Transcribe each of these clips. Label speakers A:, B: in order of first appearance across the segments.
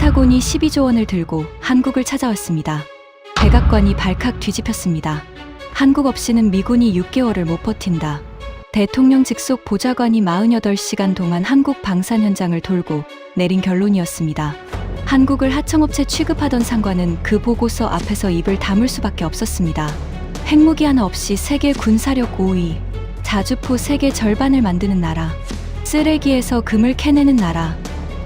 A: 펜타곤이 12조 원을 들고 한국을 찾아왔습니다. 백악관이 발칵 뒤집혔습니다. 한국 없이는 미군이 6개월을 못 버틴다. 대통령 직속 보좌관이 48시간 동안 한국 방산 현장을 돌고 내린 결론이었습니다. 한국을 하청업체 취급하던 상관은 그 보고서 앞에서 입을 다물 수밖에 없었습니다. 핵무기 하나 없이 세계 군사력 5위, 자주포 세계 절반을 만드는 나라, 쓰레기에서 금을 캐내는 나라,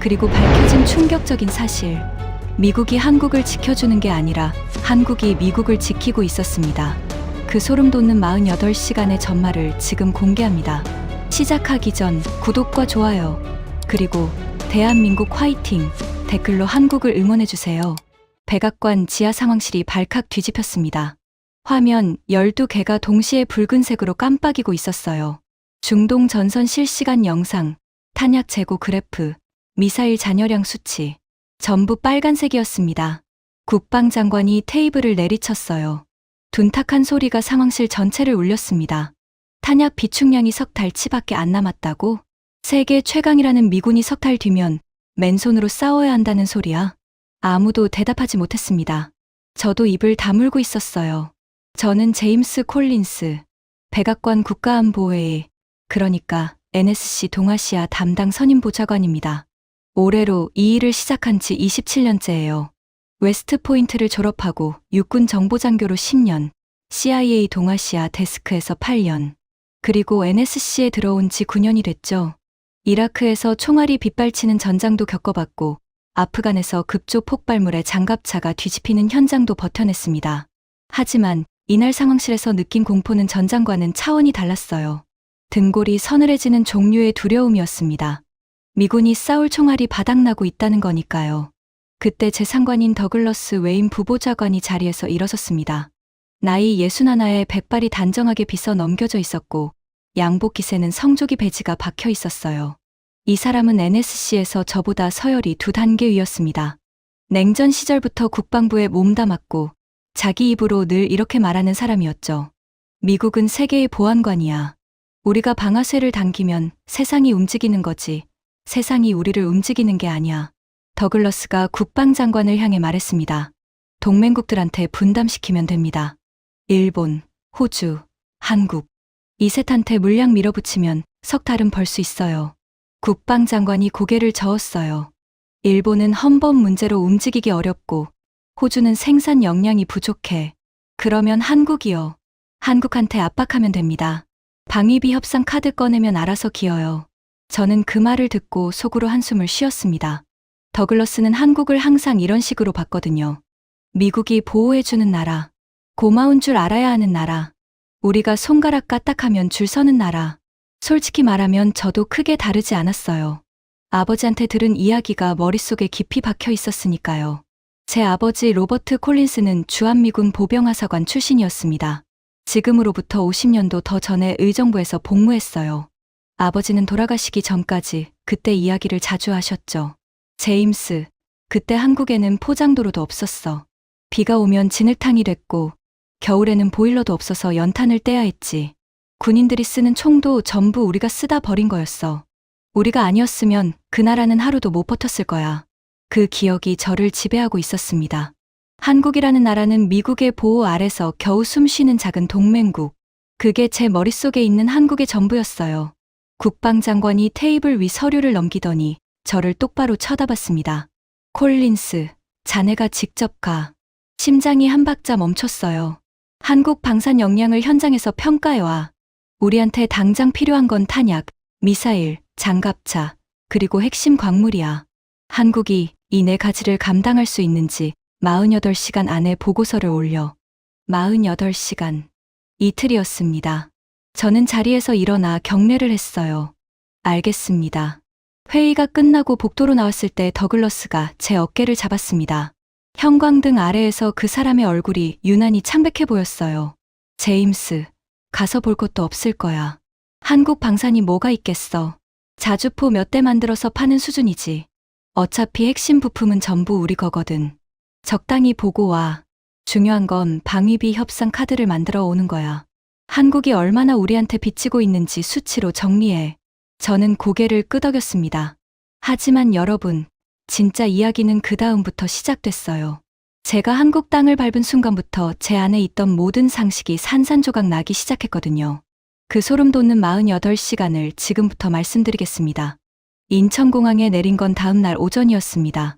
A: 그리고 밝혀진 충격적인 사실. 미국이 한국을 지켜주는 게 아니라 한국이 미국을 지키고 있었습니다. 그 소름 돋는 48시간의 전말을 지금 공개합니다. 시작하기 전 구독과 좋아요, 그리고 대한민국 화이팅 댓글로 한국을 응원해주세요. 백악관 지하 상황실이 발칵 뒤집혔습니다. 화면 12개가 동시에 붉은색으로 깜빡이고 있었어요. 중동 전선 실시간 영상, 탄약 재고 그래프, 미사일 잔여량 수치, 전부 빨간색이었습니다. 국방장관이 테이블을 내리쳤어요. 둔탁한 소리가 상황실 전체를 울렸습니다. 탄약 비축량이 석 달치밖에 안 남았다고? 세계 최강이라는 미군이 석 달 뒤면 맨손으로 싸워야 한다는 소리야? 아무도 대답하지 못했습니다. 저도 입을 다물고 있었어요. 저는 제임스 콜린스, 백악관 국가안보회의, 그러니까 NSC 동아시아 담당 선임보좌관입니다. 올해로 이 일을 시작한 지 27년째예요. 웨스트포인트를 졸업하고 육군 정보장교로 10년, CIA 동아시아 데스크에서 8년, 그리고 NSC에 들어온 지 9년이 됐죠. 이라크에서 총알이 빗발치는 전장도 겪어봤고, 아프간에서 급조 폭발물에 장갑차가 뒤집히는 현장도 버텨냈습니다. 하지만 이날 상황실에서 느낀 공포는 전장과는 차원이 달랐어요. 등골이 서늘해지는 종류의 두려움이었습니다. 미군이 싸울 총알이 바닥나고 있다는 거니까요. 그때 제 상관인 더글러스 웨인 부보좌관이 자리에서 일어섰습니다. 나이 61에 백발이 단정하게 빗어 넘겨져 있었고 양복 깃에는 성조기 배지가 박혀 있었어요. 이 사람은 NSC에서 저보다 서열이 2단계 위였습니다. 냉전 시절부터 국방부에 몸담았고 자기 입으로 늘 이렇게 말하는 사람이었죠. 미국은 세계의 보안관이야. 우리가 방아쇠를 당기면 세상이 움직이는 거지. 세상이 우리를 움직이는 게 아니야. 더글러스가 국방장관을 향해 말했습니다. 동맹국들한테 분담시키면 됩니다. 일본, 호주, 한국. 이 셋한테 물량 밀어붙이면 석 달은 벌 수 있어요. 국방장관이 고개를 저었어요. 일본은 헌법 문제로 움직이기 어렵고 호주는 생산 역량이 부족해. 그러면 한국이요. 한국한테 압박하면 됩니다. 방위비 협상 카드 꺼내면 알아서 기어요. 저는 그 말을 듣고 속으로 한숨을 쉬었습니다. 더글러스는 한국을 항상 이런 식으로 봤거든요. 미국이 보호해주는 나라, 고마운 줄 알아야 하는 나라, 우리가 손가락 까딱하면 줄 서는 나라. 솔직히 말하면 저도 크게 다르지 않았어요. 아버지한테 들은 이야기가 머릿속에 깊이 박혀 있었으니까요. 제 아버지 로버트 콜린스는 주한미군 보병하사관 출신이었습니다. 지금으로부터 50년도 더 전에 의정부에서 복무했어요. 아버지는 돌아가시기 전까지 그때 이야기를 자주 하셨죠. 제임스, 그때 한국에는 포장도로도 없었어. 비가 오면 진흙탕이 됐고 겨울에는 보일러도 없어서 연탄을 떼야 했지. 군인들이 쓰는 총도 전부 우리가 쓰다 버린 거였어. 우리가 아니었으면 그 나라는 하루도 못 버텼을 거야. 그 기억이 저를 지배하고 있었습니다. 한국이라는 나라는 미국의 보호 아래서 겨우 숨 쉬는 작은 동맹국. 그게 제 머릿속에 있는 한국의 전부였어요. 국방장관이 테이블 위 서류를 넘기더니 저를 똑바로 쳐다봤습니다. 콜린스, 자네가 직접 가. 심장이 한 박자 멈췄어요. 한국 방산 역량을 현장에서 평가해와. 우리한테 당장 필요한 건 탄약, 미사일, 장갑차, 그리고 핵심 광물이야. 한국이 이 네 가지를 감당할 수 있는지 48시간 안에 보고서를 올려. 48시간. 이틀이었습니다. 저는 자리에서 일어나 경례를 했어요. 알겠습니다. 회의가 끝나고 복도로 나왔을 때 더글러스가 제 어깨를 잡았습니다. 형광등 아래에서 그 사람의 얼굴이 유난히 창백해 보였어요. 제임스, 가서 볼 것도 없을 거야. 한국 방산이 뭐가 있겠어. 자주포 몇 대 만들어서 파는 수준이지. 어차피 핵심 부품은 전부 우리 거거든. 적당히 보고 와. 중요한 건 방위비 협상 카드를 만들어 오는 거야. 한국이 얼마나 우리한테 빚지고 있는지 수치로 정리해. 저는 고개를 끄덕였습니다. 하지만 여러분, 진짜 이야기는 그 다음부터 시작됐어요. 제가 한국 땅을 밟은 순간부터 제 안에 있던 모든 상식이 산산조각 나기 시작했거든요. 그 소름 돋는 48시간을 지금부터 말씀드리겠습니다. 인천공항에 내린 건 다음 날 오전이었습니다.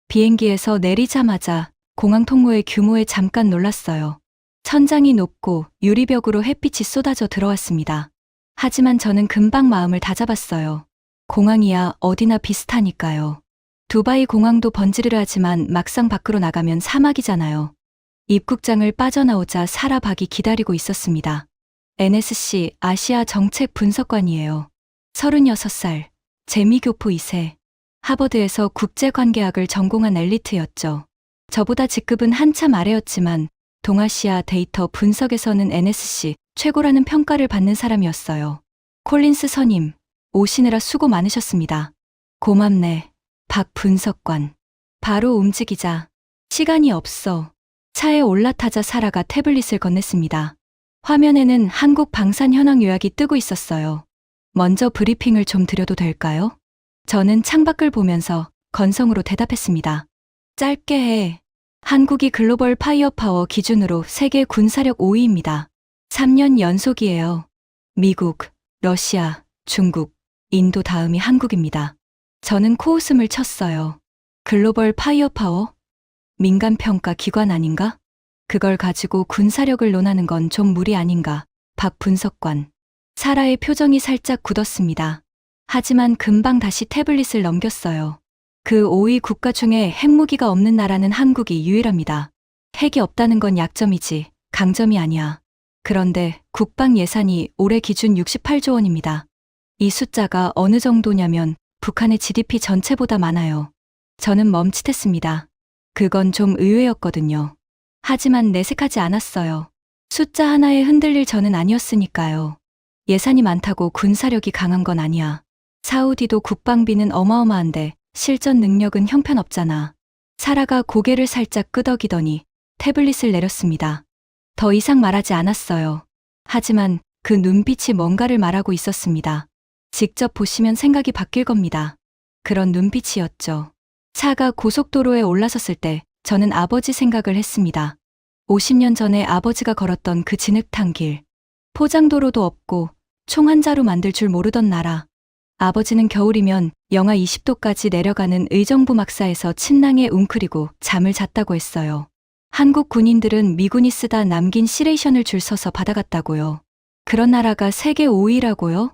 A: 비행기에서 내리자마자 공항 통로의 규모에 잠깐 놀랐어요. 천장이 높고 유리벽으로 햇빛이 쏟아져 들어왔습니다. 하지만 저는 금방 마음을 다잡았어요. 공항이야 어디나 비슷하니까요. 두바이 공항도 번지르르하지만 막상 밖으로 나가면 사막이잖아요. 입국장을 빠져나오자 사라 박이 기다리고 있었습니다. NSC 아시아 정책 분석관이에요. 36살, 재미교포 2세, 하버드에서 국제관계학을 전공한 엘리트였죠. 저보다 직급은 한참 아래였지만 동아시아 데이터 분석에서는 NSC 최고라는 평가를 받는 사람이었어요. 콜린스 선임, 오시느라 수고 많으셨습니다. 고맙네, 박 분석관. 바로 움직이자. 시간이 없어. 차에 올라타자 사라가 태블릿을 건넸습니다. 화면에는 한국 방산 현황 요약이 뜨고 있었어요. 먼저 브리핑을 좀 드려도 될까요? 저는 창밖을 보면서 건성으로 대답했습니다. 짧게 해. 한국이 글로벌 파이어파워 기준으로 세계 군사력 5위입니다. 3년 연속이에요. 미국, 러시아, 중국, 인도 다음이 한국입니다. 저는 코웃음을 쳤어요. 글로벌 파이어파워? 민간평가 기관 아닌가? 그걸 가지고 군사력을 논하는 건 좀 무리 아닌가? 박 분석관. 사라의 표정이 살짝 굳었습니다. 하지만 금방 다시 태블릿을 넘겼어요. 그 5위 국가 중에 핵무기가 없는 나라는 한국이 유일합니다. 핵이 없다는 건 약점이지 강점이 아니야. 그런데 국방 예산이 올해 기준 68조 원입니다. 이 숫자가 어느 정도냐면 북한의 GDP 전체보다 많아요. 저는 멈칫했습니다. 그건 좀 의외였거든요. 하지만 내색하지 않았어요. 숫자 하나에 흔들릴 저는 아니었으니까요. 예산이 많다고 군사력이 강한 건 아니야. 사우디도 국방비는 어마어마한데 실전 능력은 형편없잖아. 사라가 고개를 살짝 끄덕이더니 태블릿을 내렸습니다. 더 이상 말하지 않았어요. 하지만 그 눈빛이 뭔가를 말하고 있었습니다. 직접 보시면 생각이 바뀔 겁니다. 그런 눈빛이었죠. 차가 고속도로에 올라섰을 때 저는 아버지 생각을 했습니다. 50년 전에 아버지가 걸었던 그 진흙탕 길. 포장도로도 없고 총 한 자루 만들 줄 모르던 나라. 아버지는 겨울이면 영하 20도까지 내려가는 의정부 막사에서 침낭에 웅크리고 잠을 잤다고 했어요. 한국 군인들은 미군이 쓰다 남긴 시레이션을 줄 서서 받아갔다고요. 그런 나라가 세계 5위라고요?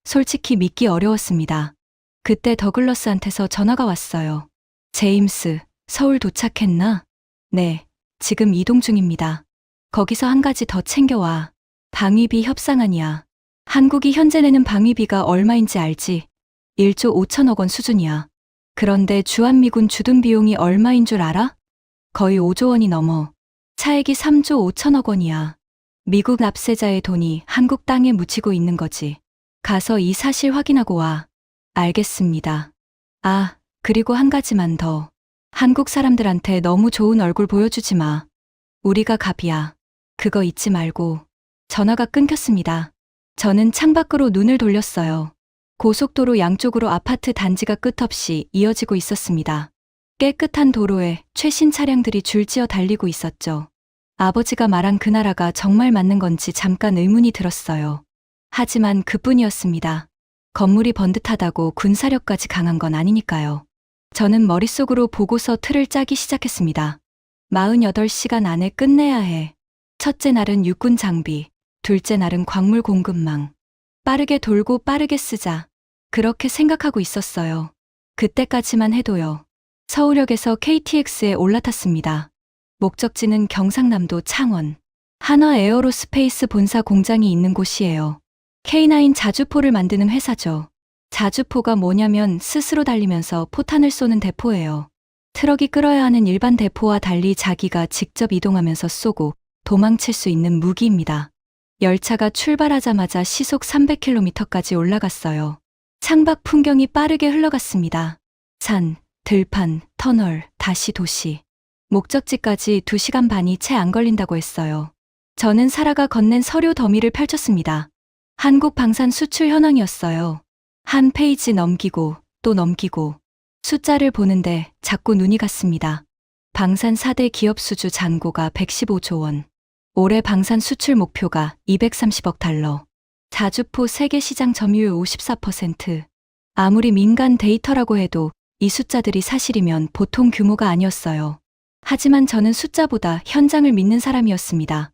A: 솔직히 믿기 어려웠습니다. 그때 더글러스한테서 전화가 왔어요. 제임스, 서울 도착했나? 네, 지금 이동 중입니다. 거기서 한 가지 더 챙겨와. 방위비 협상안이야. 한국이 현재 내는 방위비가 얼마인지 알지? 1조 5천억 원 수준이야. 그런데 주한미군 주둔 비용이 얼마인 줄 알아? 거의 5조 원이 넘어. 차액이 3조 5천억 원이야. 미국 납세자의 돈이 한국 땅에 묻히고 있는 거지. 가서 이 사실 확인하고 와. 알겠습니다. 아, 그리고 한 가지만 더. 한국 사람들한테 너무 좋은 얼굴 보여주지 마. 우리가 갑이야. 그거 잊지 말고. 전화가 끊겼습니다. 저는 창밖으로 눈을 돌렸어요. 고속도로 양쪽으로 아파트 단지가 끝없이 이어지고 있었습니다. 깨끗한 도로에 최신 차량들이 줄지어 달리고 있었죠. 아버지가 말한 그 나라가 정말 맞는 건지 잠깐 의문이 들었어요. 하지만 그뿐이었습니다. 건물이 번듯하다고 군사력까지 강한 건 아니니까요. 저는 머릿속으로 보고서 틀을 짜기 시작했습니다. 48시간 안에 끝내야 해. 첫째 날은 육군 장비, 둘째 날은 광물 공급망. 빠르게 돌고 빠르게 쓰자. 그렇게 생각하고 있었어요. 그때까지만 해도요. 서울역에서 KTX에 올라탔습니다. 목적지는 경상남도 창원. 한화 에어로스페이스 본사 공장이 있는 곳이에요. K9 자주포를 만드는 회사죠. 자주포가 뭐냐면 스스로 달리면서 포탄을 쏘는 대포예요. 트럭이 끌어야 하는 일반 대포와 달리 자기가 직접 이동하면서 쏘고 도망칠 수 있는 무기입니다. 열차가 출발하자마자 시속 300km까지 올라갔어요. 창밖 풍경이 빠르게 흘러갔습니다. 산, 들판, 터널, 다시 도시. 목적지까지 2시간 반이 채 안 걸린다고 했어요. 저는 사라가 건넨 서류 더미를 펼쳤습니다. 한국 방산 수출 현황이었어요. 한 페이지 넘기고 또 넘기고 숫자를 보는데 자꾸 눈이 갔습니다. 방산 4대 기업 수주 잔고가 115조 원. 올해 방산 수출 목표가 230억 달러. 자주포 세계 시장 점유율 54%. 아무리 민간 데이터라고 해도 이 숫자들이 사실이면 보통 규모가 아니었어요. 하지만 저는 숫자보다 현장을 믿는 사람이었습니다.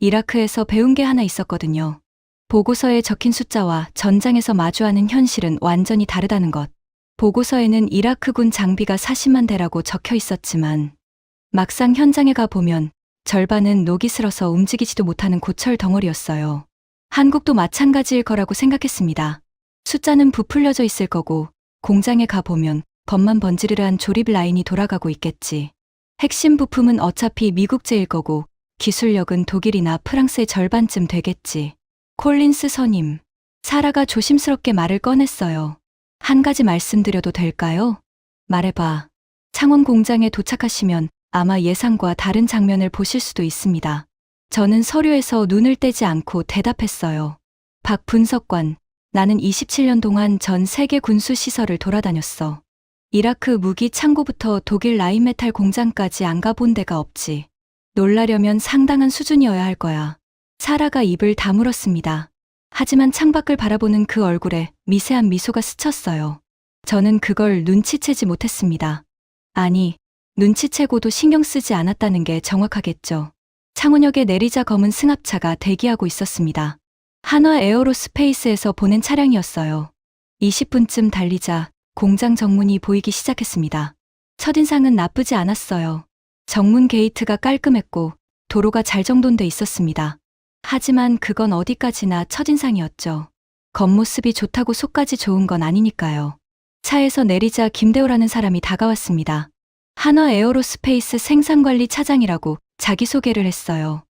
A: 이라크에서 배운 게 하나 있었거든요. 보고서에 적힌 숫자와 전장에서 마주하는 현실은 완전히 다르다는 것. 보고서에는 이라크군 장비가 40만 대라고 적혀 있었지만 막상 현장에 가보면 절반은 녹이 슬어서 움직이지도 못하는 고철 덩어리였어요. 한국도 마찬가지일 거라고 생각했습니다. 숫자는 부풀려져 있을 거고 공장에 가보면 번만 번지르르한 조립 라인이 돌아가고 있겠지. 핵심 부품은 어차피 미국제일 거고 기술력은 독일이나 프랑스의 절반쯤 되겠지. 콜린스 선임. 사라가 조심스럽게 말을 꺼냈어요. 한 가지 말씀드려도 될까요? 말해봐. 창원 공장에 도착하시면 아마 예상과 다른 장면을 보실 수도 있습니다. 저는 서류에서 눈을 떼지 않고 대답했어요. 박 분석관, 나는 27년 동안 전 세계 군수 시설을 돌아다녔어. 이라크 무기 창고부터 독일 라인메탈 공장까지 안 가본 데가 없지. 놀라려면 상당한 수준이어야 할 거야. 사라가 입을 다물었습니다. 하지만 창밖을 바라보는 그 얼굴에 미세한 미소가 스쳤어요. 저는 그걸 눈치채지 못했습니다. 아니, 눈치채고도 신경 쓰지 않았다는 게 정확하겠죠. 창원역에 내리자 검은 승합차가 대기하고 있었습니다. 한화 에어로스페이스에서 보낸 차량이었어요. 20분쯤 달리자 공장 정문이 보이기 시작했습니다. 첫인상은 나쁘지 않았어요. 정문 게이트가 깔끔했고 도로가 잘 정돈돼 있었습니다. 하지만 그건 어디까지나 첫인상이었죠. 겉모습이 좋다고 속까지 좋은 건 아니니까요. 차에서 내리자 김대호라는 사람이 다가왔습니다. 한화 에어로스페이스 생산관리 차장이라고 자기소개를 했어요.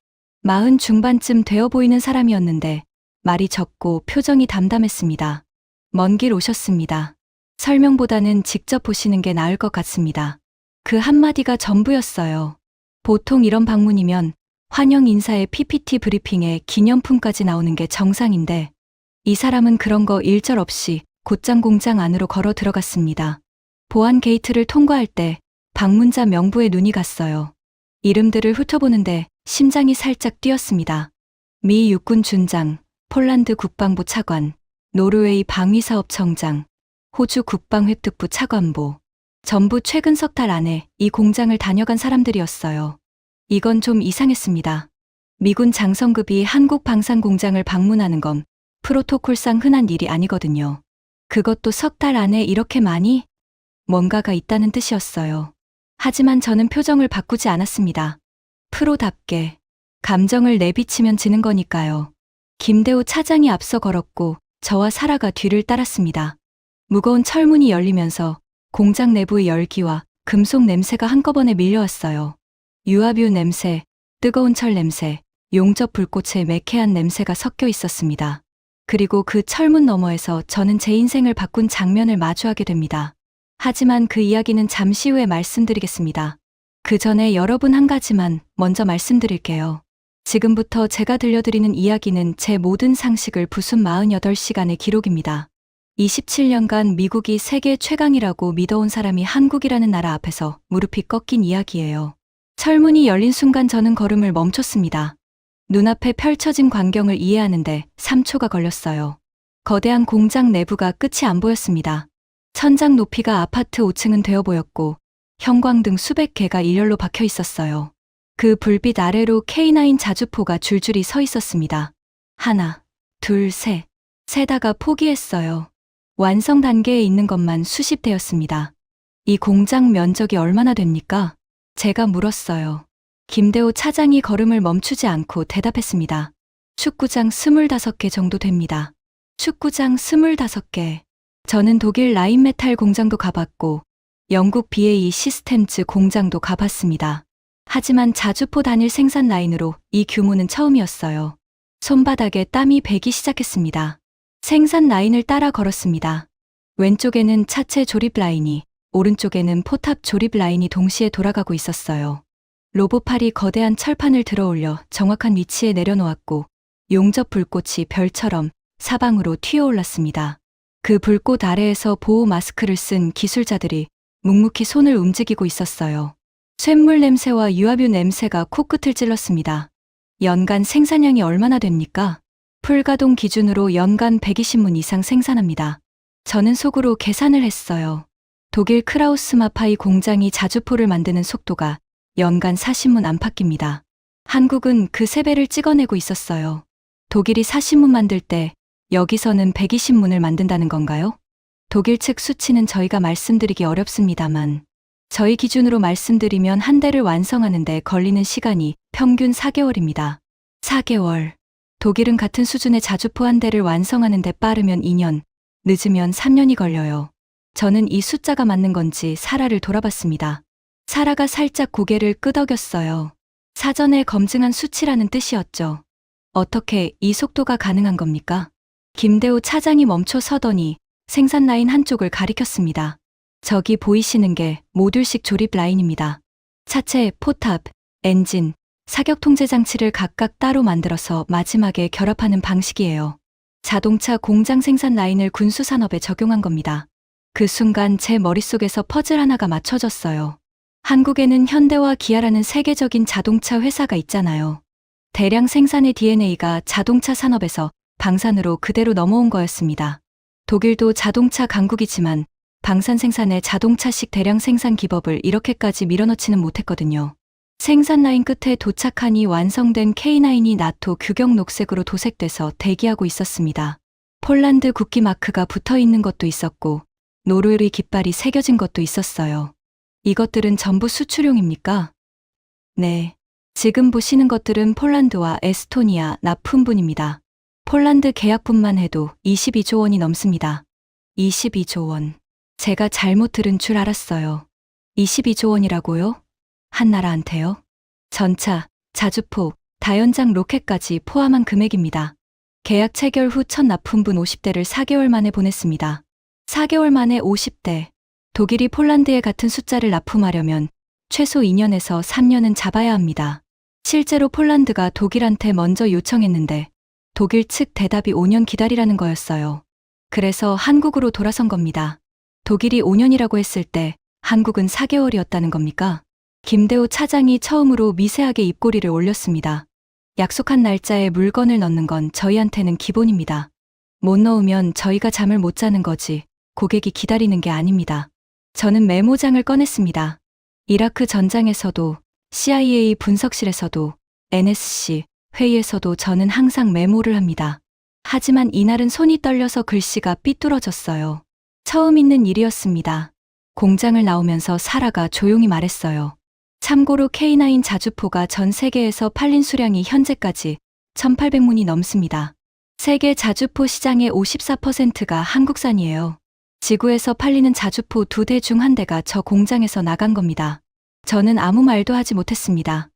A: 40 중반쯤 되어 보이는 사람이었는데 말이 적고 표정이 담담했습니다. 먼 길 오셨습니다. 설명보다는 직접 보시는 게 나을 것 같습니다. 그 한마디가 전부였어요. 보통 이런 방문이면 환영 인사에 PPT 브리핑에 기념품까지 나오는 게 정상인데 이 사람은 그런 거 일절 없이 곧장 공장 안으로 걸어 들어갔습니다. 보안 게이트를 통과할 때 방문자 명부에 눈이 갔어요. 이름들을 훑어보는데 심장이 살짝 뛰었습니다. 미 육군 준장, 폴란드 국방부 차관, 노르웨이 방위사업청장, 호주 국방획득부 차관보. 전부 최근 석 달 안에 이 공장을 다녀간 사람들이었어요. 이건 좀 이상했습니다. 미군 장성급이 한국 방산 공장을 방문하는 건 프로토콜상 흔한 일이 아니거든요. 그것도 석 달 안에 이렇게 많이? 뭔가가 있다는 뜻이었어요. 하지만 저는 표정을 바꾸지 않았습니다. 프로답게 감정을 내비치면 지는 거니까요. 김대호 차장이 앞서 걸었고 저와 사라가 뒤를 따랐습니다. 무거운 철문이 열리면서 공장 내부의 열기와 금속 냄새가 한꺼번에 밀려왔어요. 유압유 냄새, 뜨거운 철 냄새, 용접 불꽃의 매캐한 냄새가 섞여 있었습니다. 그리고 그 철문 너머에서 저는 제 인생을 바꾼 장면을 마주하게 됩니다. 하지만 그 이야기는 잠시 후에 말씀드리겠습니다. 그 전에 여러분 한 가지만 먼저 말씀드릴게요. 지금부터 제가 들려드리는 이야기는 제 모든 상식을 부순 48시간의 기록입니다. 27년간 미국이 세계 최강이라고 믿어온 사람이 한국이라는 나라 앞에서 무릎이 꺾인 이야기예요. 철문이 열린 순간 저는 걸음을 멈췄습니다. 눈앞에 펼쳐진 광경을 이해하는데 3초가 걸렸어요. 거대한 공장 내부가 끝이 안 보였습니다. 천장 높이가 아파트 5층은 되어 보였고 형광등 수백 개가 일렬로 박혀 있었어요. 그 불빛 아래로 K9 자주포가 줄줄이 서 있었습니다. 하나, 둘, 셋. 세다가 포기했어요. 완성 단계에 있는 것만 수십 대였습니다. 이 공장 면적이 얼마나 됩니까? 제가 물었어요. 김대호 차장이 걸음을 멈추지 않고 대답했습니다. 축구장 25개 정도 됩니다. 축구장 25개. 저는 독일 라인메탈 공장도 가봤고 영국 BAE 시스템즈 공장도 가봤습니다. 하지만 자주포 단일 생산 라인으로 이 규모는 처음이었어요. 손바닥에 땀이 배기 시작했습니다. 생산 라인을 따라 걸었습니다. 왼쪽에는 차체 조립 라인이, 오른쪽에는 포탑 조립 라인이 동시에 돌아가고 있었어요. 로봇팔이 거대한 철판을 들어올려 정확한 위치에 내려놓았고 용접 불꽃이 별처럼 사방으로 튀어올랐습니다. 그 불꽃 아래에서 보호 마스크를 쓴 기술자들이 묵묵히 손을 움직이고 있었어요. 쇳물 냄새와 유압유 냄새가 코끝을 찔렀습니다. 연간 생산량이 얼마나 됩니까? 풀가동 기준으로 연간 120문 이상 생산합니다. 저는 속으로 계산을 했어요. 독일 크라우스마파이 공장이 자주포를 만드는 속도가 연간 40문 안팎입니다. 한국은 그 3배를 찍어내고 있었어요. 독일이 40문 만들 때 여기서는 120문을 만든다는 건가요? 독일 측 수치는 저희가 말씀드리기 어렵습니다만 저희 기준으로 말씀드리면 한 대를 완성하는데 걸리는 시간이 평균 4개월입니다. 4개월. 독일은 같은 수준의 자주포 한 대를 완성하는데 빠르면 2년, 늦으면 3년이 걸려요. 저는 이 숫자가 맞는 건지 사라를 돌아봤습니다. 사라가 살짝 고개를 끄덕였어요. 사전에 검증한 수치라는 뜻이었죠. 어떻게 이 속도가 가능한 겁니까? 김대호 차장이 멈춰 서더니 생산 라인 한쪽을 가리켰습니다. 저기 보이시는 게 모듈식 조립 라인입니다. 차체, 포탑, 엔진, 사격 통제 장치를 각각 따로 만들어서 마지막에 결합하는 방식이에요. 자동차 공장 생산 라인을 군수 산업에 적용한 겁니다. 그 순간 제 머릿속에서 퍼즐 하나가 맞춰졌어요. 한국에는 현대와 기아라는 세계적인 자동차 회사가 있잖아요. 대량 생산의 DNA가 자동차 산업에서 방산으로 그대로 넘어온 거였습니다. 독일도 자동차 강국이지만 방산 생산의 자동차식 대량 생산 기법을 이렇게까지 밀어넣지는 못했거든요. 생산 라인 끝에 도착하니 완성된 K9이 나토 규격 녹색으로 도색돼서 대기하고 있었습니다. 폴란드 국기 마크가 붙어 있는 것도 있었고 노르웨이 깃발이 새겨진 것도 있었어요. 이것들은 전부 수출용입니까? 네. 지금 보시는 것들은 폴란드와 에스토니아 납품분입니다. 폴란드 계약분만 해도 22조 원이 넘습니다. 22조 원. 제가 잘못 들은 줄 알았어요. 22조 원이라고요? 한 나라한테요? 전차, 자주포, 다연장 로켓까지 포함한 금액입니다. 계약 체결 후 첫 납품분 50대를 4개월 만에 보냈습니다. 4개월 만에 50대. 독일이 폴란드에 같은 숫자를 납품하려면 최소 2년에서 3년은 잡아야 합니다. 실제로 폴란드가 독일한테 먼저 요청했는데 독일 측 대답이 5년 기다리라는 거였어요. 그래서 한국으로 돌아선 겁니다. 독일이 5년이라고 했을 때 한국은 4개월이었다는 겁니까? 김대호 차장이 처음으로 미세하게 입꼬리를 올렸습니다. 약속한 날짜에 물건을 넣는 건 저희한테는 기본입니다. 못 넣으면 저희가 잠을 못 자는 거지 고객이 기다리는 게 아닙니다. 저는 메모장을 꺼냈습니다. 이라크 전장에서도 CIA 분석실에서도 NSC 회의에서도 저는 항상 메모를 합니다. 하지만 이날은 손이 떨려서 글씨가 삐뚤어졌어요. 처음 있는 일이었습니다. 공장을 나오면서 사라가 조용히 말했어요. 참고로 K9 자주포가 전 세계에서 팔린 수량이 현재까지 1800문이 넘습니다. 세계 자주포 시장의 54%가 한국산이에요. 지구에서 팔리는 자주포 2대 중 1대가 저 공장에서 나간 겁니다. 저는 아무 말도 하지 못했습니다.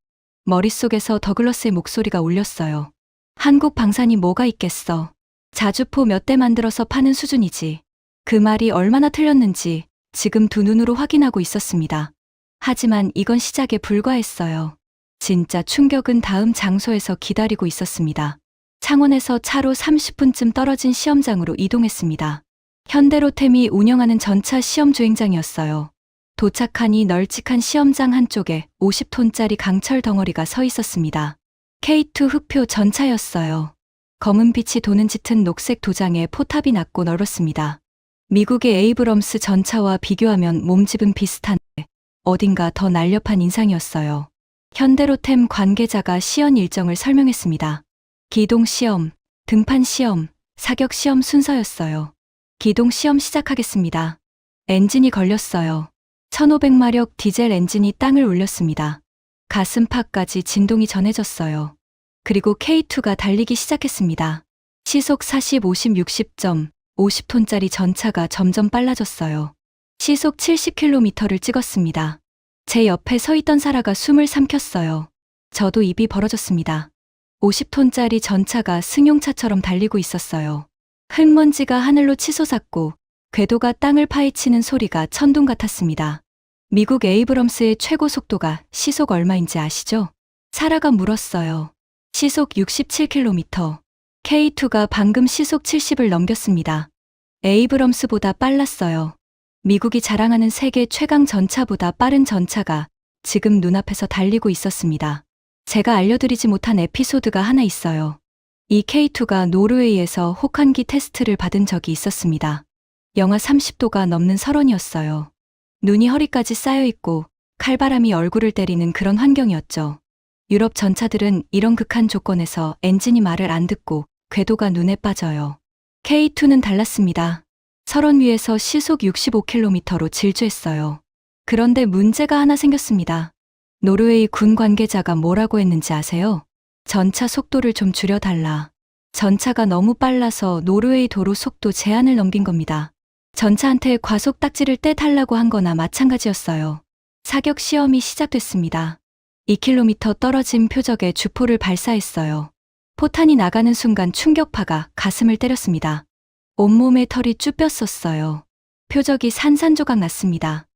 A: 머릿속에서 더글러스의 목소리가 울렸어요. 한국 방산이 뭐가 있겠어. 자주포 몇 대 만들어서 파는 수준이지. 그 말이 얼마나 틀렸는지 지금 두 눈으로 확인하고 있었습니다. 하지만 이건 시작에 불과했어요. 진짜 충격은 다음 장소에서 기다리고 있었습니다. 창원에서 차로 30분쯤 떨어진 시험장으로 이동했습니다. 현대로템이 운영하는 전차 시험 주행장이었어요. 도착하니 널찍한 시험장 한쪽에 50톤짜리 강철 덩어리가 서 있었습니다. K2 흑표 전차였어요. 검은 빛이 도는 짙은 녹색 도장에 포탑이 낮고 넓었습니다. 미국의 에이브럼스 전차와 비교하면 몸집은 비슷한데 어딘가 더 날렵한 인상이었어요. 현대로템 관계자가 시연 일정을 설명했습니다. 기동 시험, 등판 시험, 사격 시험 순서였어요. 기동 시험 시작하겠습니다. 엔진이 걸렸어요. 1500마력 디젤 엔진이 땅을 울렸습니다. 가슴팍까지 진동이 전해졌어요. 그리고 K2가 달리기 시작했습니다. 시속 40, 50, 60점, 50톤짜리 전차가 점점 빨라졌어요. 시속 70km를 찍었습니다. 제 옆에 서 있던 사라가 숨을 삼켰어요. 저도 입이 벌어졌습니다. 50톤짜리 전차가 승용차처럼 달리고 있었어요. 흙먼지가 하늘로 치솟았고 궤도가 땅을 파헤치는 소리가 천둥 같았습니다. 미국 에이브럼스의 최고 속도가 시속 얼마인지 아시죠? 사라가 물었어요. 시속 67km. K2가 방금 시속 70을 넘겼습니다. 에이브럼스보다 빨랐어요. 미국이 자랑하는 세계 최강 전차보다 빠른 전차가 지금 눈앞에서 달리고 있었습니다. 제가 알려드리지 못한 에피소드가 하나 있어요. 이 K2가 노르웨이에서 혹한기 테스트를 받은 적이 있었습니다. 영하 30도가 넘는 설원이었어요. 눈이 허리까지 쌓여 있고 칼바람이 얼굴을 때리는 그런 환경이었죠. 유럽 전차들은 이런 극한 조건에서 엔진이 말을 안 듣고 궤도가 눈에 빠져요. K2는 달랐습니다. 설원 위에서 시속 65km로 질주했어요. 그런데 문제가 하나 생겼습니다. 노르웨이 군 관계자가 뭐라고 했는지 아세요? 전차 속도를 좀 줄여달라. 전차가 너무 빨라서 노르웨이 도로 속도 제한을 넘긴 겁니다. 전차한테 과속 딱지를 떼달라고 한 거나 마찬가지였어요. 사격 시험이 시작됐습니다. 2km 떨어진 표적에 주포를 발사했어요. 포탄이 나가는 순간 충격파가 가슴을 때렸습니다. 온몸에 털이 쭈뼛었어요. 표적이 산산조각 났습니다.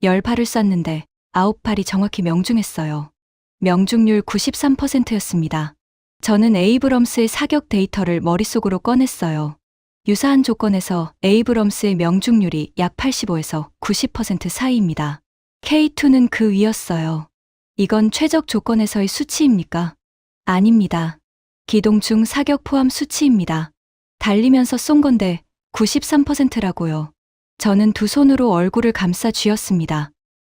A: 10발을 쐈는데 9발이 정확히 명중했어요. 명중률 93%였습니다. 저는 에이브럼스의 사격 데이터를 머릿속으로 꺼냈어요. 유사한 조건에서 에이브럼스의 명중률이 약 85에서 90% 사이입니다. K2는 그 위였어요. 이건 최적 조건에서의 수치입니까? 아닙니다. 기동 중 사격 포함 수치입니다. 달리면서 쏜 건데 93%라고요. 저는 두 손으로 얼굴을 감싸 쥐었습니다.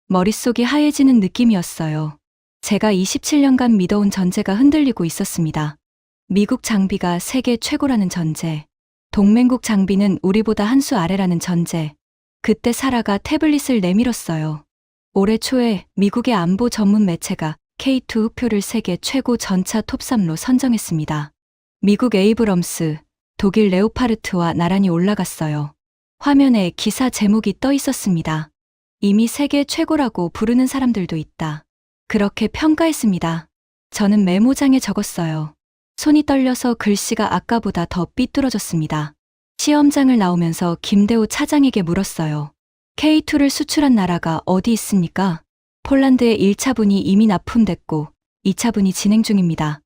A: 머릿속이 하얘지는 느낌이었어요. 제가 27년간 믿어온 전제가 흔들리고 있었습니다. 미국 장비가 세계 최고라는 전제. 동맹국 장비는 우리보다 한 수 아래라는 전제. 그때 사라가 태블릿을 내밀었어요. 올해 초에 미국의 안보 전문 매체가 K2 흑표를 세계 최고 전차 톱3로 선정했습니다. 미국 에이브럼스, 독일 레오파르트와 나란히 올라갔어요. 화면에 기사 제목이 떠 있었습니다. 이미 세계 최고라고 부르는 사람들도 있다. 그렇게 평가했습니다. 저는 메모장에 적었어요. 손이 떨려서 글씨가 아까보다 더 삐뚤어졌습니다. 시험장을 나오면서 김대호 차장에게 물었어요. K2를 수출한 나라가 어디 있습니까? 폴란드의 1차분이 이미 납품됐고 2차분이 진행 중입니다.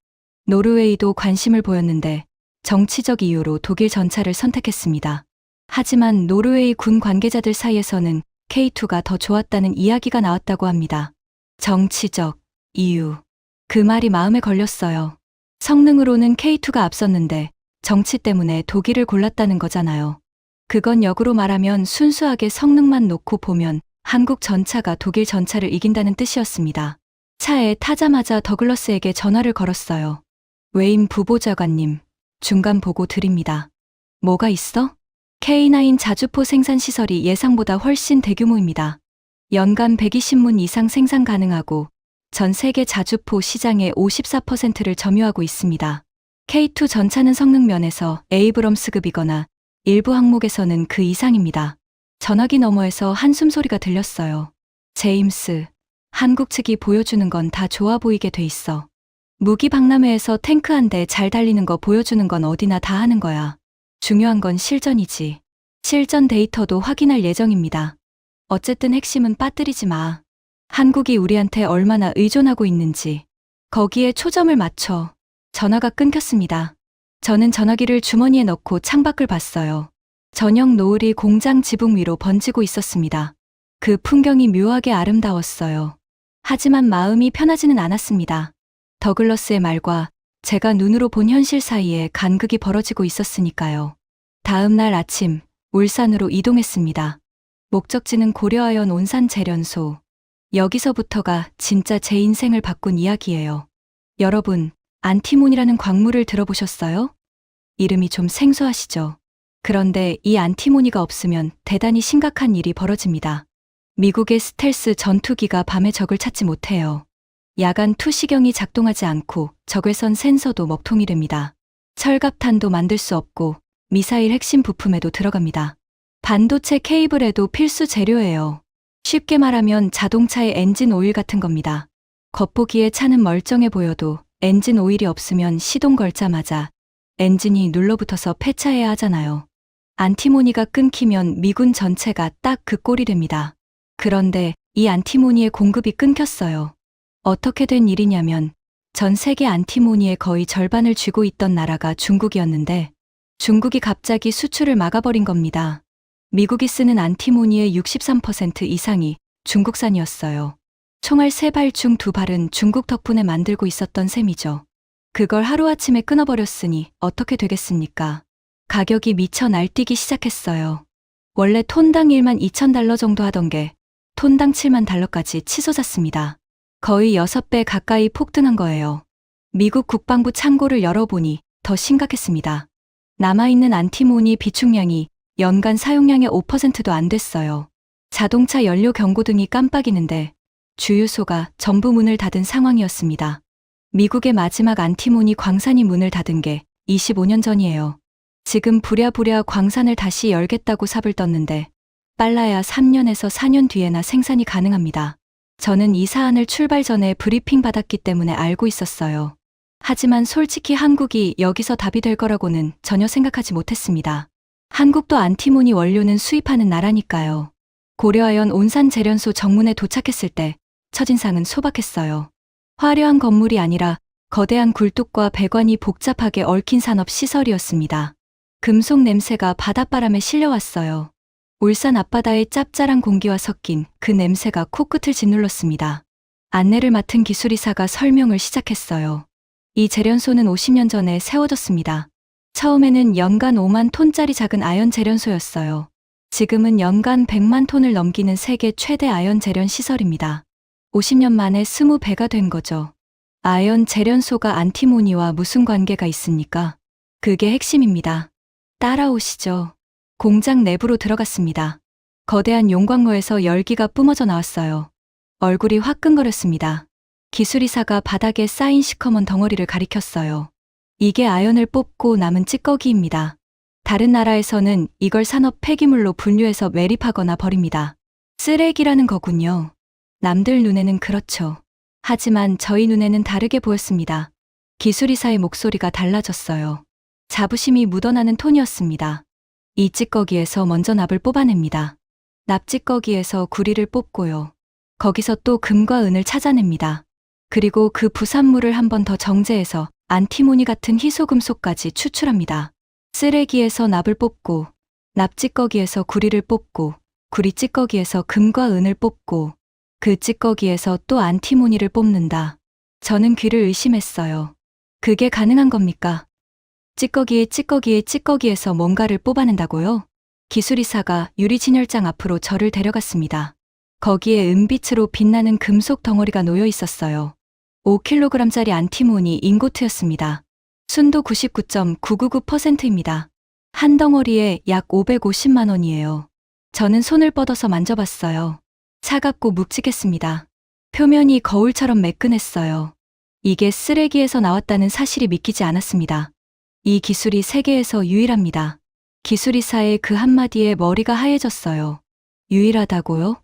A: 노르웨이도 관심을 보였는데 정치적 이유로 독일 전차를 선택했습니다. 하지만 노르웨이 군 관계자들 사이에서는 K2가 더 좋았다는 이야기가 나왔다고 합니다. 정치적 이유. 그 말이 마음에 걸렸어요. 성능으로는 K2가 앞섰는데 정치 때문에 독일을 골랐다는 거잖아요. 그건 역으로 말하면 순수하게 성능만 놓고 보면 한국 전차가 독일 전차를 이긴다는 뜻이었습니다. 차에 타자마자 더글러스에게 전화를 걸었어요. 외임 부보좌관님, 중간 보고 드립니다. 뭐가 있어? K9 자주포 생산 시설이 예상보다 훨씬 대규모입니다. 연간 120문 이상 생산 가능하고 전 세계 자주포 시장의 54%를 점유하고 있습니다. K2 전차는 성능 면에서 에이브럼스급이거나 일부 항목에서는 그 이상입니다. 전화기 너머에서 한숨 소리가 들렸어요. 제임스, 한국 측이 보여주는 건 다 좋아 보이게 돼 있어. 무기 박람회에서 탱크 한 대 잘 달리는 거 보여주는 건 어디나 다 하는 거야. 중요한 건 실전이지. 실전 데이터도 확인할 예정입니다. 어쨌든 핵심은 빠뜨리지 마. 한국이 우리한테 얼마나 의존하고 있는지. 거기에 초점을 맞춰. 전화가 끊겼습니다. 저는 전화기를 주머니에 넣고 창밖을 봤어요. 저녁 노을이 공장 지붕 위로 번지고 있었습니다. 그 풍경이 묘하게 아름다웠어요. 하지만 마음이 편하지는 않았습니다. 더글러스의 말과 제가 눈으로 본 현실 사이에 간극이 벌어지고 있었으니까요. 다음 날 아침, 울산으로 이동했습니다. 목적지는 고려아연 온산 재련소. 여기서부터가 진짜 제 인생을 바꾼 이야기예요. 여러분, 안티몬이라는 광물을 들어보셨어요? 이름이 좀 생소하시죠? 그런데 이 안티모니가 없으면 대단히 심각한 일이 벌어집니다. 미국의 스텔스 전투기가 밤에 적을 찾지 못해요. 야간 투시경이 작동하지 않고 적외선 센서도 먹통이랍니다. 철갑탄도 만들 수 없고 미사일 핵심 부품에도 들어갑니다. 반도체 케이블에도 필수 재료예요. 쉽게 말하면 자동차의 엔진 오일 같은 겁니다. 겉보기에 차는 멀쩡해 보여도 엔진 오일이 없으면 시동 걸자마자 엔진이 눌러붙어서 폐차해야 하잖아요. 안티모니가 끊기면 미군 전체가 딱 그 꼴이 됩니다. 그런데 이 안티모니의 공급이 끊겼어요. 어떻게 된 일이냐면 전 세계 안티모니의 거의 절반을 쥐고 있던 나라가 중국이었는데 중국이 갑자기 수출을 막아버린 겁니다. 미국이 쓰는 안티모니의 63% 이상이 중국산이었어요. 총알 3발 중 2발은 중국 덕분에 만들고 있었던 셈이죠. 그걸 하루아침에 끊어버렸으니 어떻게 되겠습니까? 가격이 미쳐 날뛰기 시작했어요. 원래 톤당 12,000달러 정도 하던 게 톤당 7만 달러까지 치솟았습니다. 거의 6배 가까이 폭등한 거예요. 미국 국방부 창고를 열어보니 더 심각했습니다. 남아있는 안티모니 비축량이 연간 사용량의 5%도 안 됐어요. 자동차 연료 경고등이 깜빡이는데 주유소가 전부 문을 닫은 상황이었습니다. 미국의 마지막 안티모니 광산이 문을 닫은 게 25년 전이에요. 지금 부랴부랴 광산을 다시 열겠다고 삽을 떴는데 빨라야 3년에서 4년 뒤에나 생산이 가능합니다. 저는 이 사안을 출발 전에 브리핑 받았기 때문에 알고 있었어요. 하지만 솔직히 한국이 여기서 답이 될 거라고는 전혀 생각하지 못했습니다. 한국도 안티모니 원료는 수입하는 나라니까요. 고려아연 온산제련소 정문에 도착했을 때 첫인상은 소박했어요. 화려한 건물이 아니라 거대한 굴뚝과 배관이 복잡하게 얽힌 산업시설이었습니다. 금속 냄새가 바닷바람에 실려왔어요. 울산 앞바다의 짭짤한 공기와 섞인 그 냄새가 코끝을 짓눌렀습니다. 안내를 맡은 기술이사가 설명을 시작했어요. 이 제련소는 50년 전에 세워졌습니다. 처음에는 연간 5만 톤짜리 작은 아연 제련소였어요. 지금은 연간 100만 톤을 넘기는 세계 최대 아연 제련 시설입니다. 50년 만에 20배가 된 거죠. 아연 제련소가 안티모니와 무슨 관계가 있습니까? 그게 핵심입니다. 따라오시죠. 공장 내부로 들어갔습니다. 거대한 용광로에서 열기가 뿜어져 나왔어요. 얼굴이 화끈거렸습니다. 기술이사가 바닥에 쌓인 시커먼 덩어리를 가리켰어요. 이게 아연을 뽑고 남은 찌꺼기입니다. 다른 나라에서는 이걸 산업 폐기물로 분류해서 매립하거나 버립니다. 쓰레기라는 거군요. 남들 눈에는 그렇죠. 하지만 저희 눈에는 다르게 보였습니다. 기술이사의 목소리가 달라졌어요. 자부심이 묻어나는 톤이었습니다. 이 찌꺼기에서 먼저 납을 뽑아냅니다. 납 찌꺼기에서 구리를 뽑고요. 거기서 또 금과 은을 찾아냅니다. 그리고 그 부산물을 한 번 더 정제해서 안티모니 같은 희소금속까지 추출합니다. 쓰레기에서 납을 뽑고, 납 찌꺼기에서 구리를 뽑고, 구리 찌꺼기에서 금과 은을 뽑고, 그 찌꺼기에서 또 안티모니를 뽑는다. 저는 귀를 의심했어요. 그게 가능한 겁니까? 찌꺼기에서 뭔가를 뽑아낸다고요? 기술이사가 유리진열장 앞으로 저를 데려갔습니다. 거기에 은빛으로 빛나는 금속 덩어리가 놓여 있었어요. 5kg짜리 안티모니 잉고트였습니다. 순도 99.999%입니다. 한 덩어리에 약 550만 원이에요. 저는 손을 뻗어서 만져봤어요. 차갑고 묵직했습니다. 표면이 거울처럼 매끈했어요. 이게 쓰레기에서 나왔다는 사실이 믿기지 않았습니다. 이 기술이 세계에서 유일합니다. 기술이사의 그 한마디에 머리가 하얘졌어요. 유일하다고요?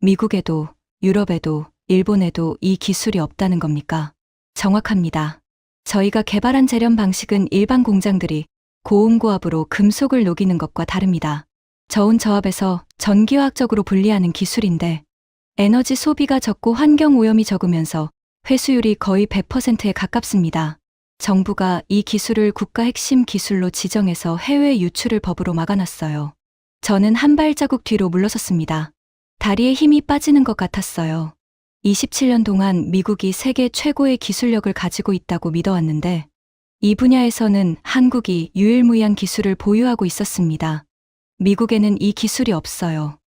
A: 미국에도, 유럽에도, 일본에도 이 기술이 없다는 겁니까? 정확합니다. 저희가 개발한 제련 방식은 일반 공장들이 고온고압으로 금속을 녹이는 것과 다릅니다. 저온저압에서 전기화학적으로 분리하는 기술인데 에너지 소비가 적고 환경 오염이 적으면서 회수율이 거의 100%에 가깝습니다. 정부가 이 기술을 국가 핵심 기술로 지정해서 해외 유출을 법으로 막아놨어요. 저는 한 발자국 뒤로 물러섰습니다. 다리에 힘이 빠지는 것 같았어요. 27년 동안 미국이 세계 최고의 기술력을 가지고 있다고 믿어왔는데 이 분야에서는 한국이 유일무이한 기술을 보유하고 있었습니다. 미국에는 이 기술이 없어요.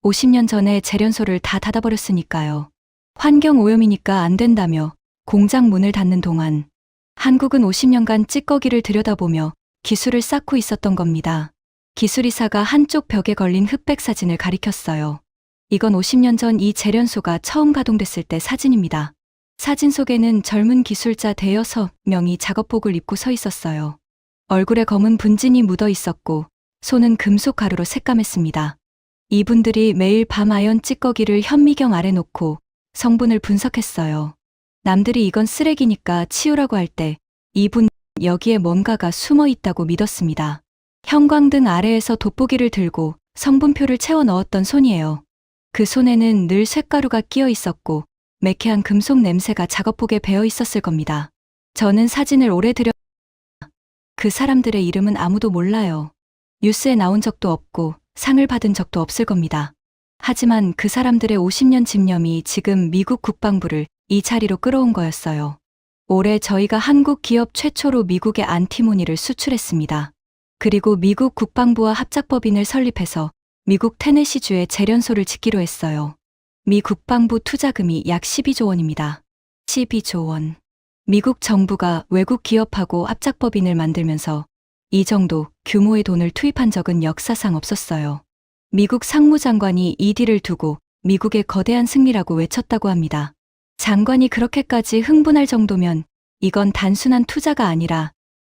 A: 50년 전에 제련소를 다 닫아버렸으니까요. 환경 오염이니까 안 된다며 공장 문을 닫는 동안 한국은 50년간 찌꺼기를 들여다보며 기술을 쌓고 있었던 겁니다. 기술이사가 한쪽 벽에 걸린 흑백 사진을 가리켰어요. 이건 50년 전 이 제련소가 처음 가동됐을 때 사진입니다. 사진 속에는 젊은 기술자 대여섯 명이 작업복을 입고 서 있었어요. 얼굴에 검은 분진이 묻어 있었고 손은 금속 가루로 색감했습니다. 이분들이 매일 밤 아연 찌꺼기를 현미경 아래 놓고 성분을 분석했어요. 남들이 이건 쓰레기니까 치우라고 할 때 이분 여기에 뭔가가 숨어 있다고 믿었습니다. 형광등 아래에서 돋보기를 들고 성분표를 채워 넣었던 손이에요. 그 손에는 늘 쇳가루가 끼어 있었고 매캐한 금속 냄새가 작업복에 배어 있었을 겁니다. 저는 사진을 오래 그 사람들의 이름은 아무도 몰라요. 뉴스에 나온 적도 없고 상을 받은 적도 없을 겁니다. 하지만 그 사람들의 50년 집념이 지금 미국 국방부를 이 자리로 끌어온 거였어요. 올해 저희가 한국 기업 최초로 미국에 안티모니를 수출했습니다. 그리고 미국 국방부와 합작법인을 설립해서 미국 테네시주에 재련소를 짓기로 했어요. 미 국방부 투자금이 약 12조 원입니다. 12조 원. 미국 정부가 외국 기업하고 합작법인을 만들면서 이 정도 규모의 돈을 투입한 적은 역사상 없었어요. 미국 상무장관이 이 딜을 두고 미국의 거대한 승리라고 외쳤다고 합니다. 장관이 그렇게까지 흥분할 정도면 이건 단순한 투자가 아니라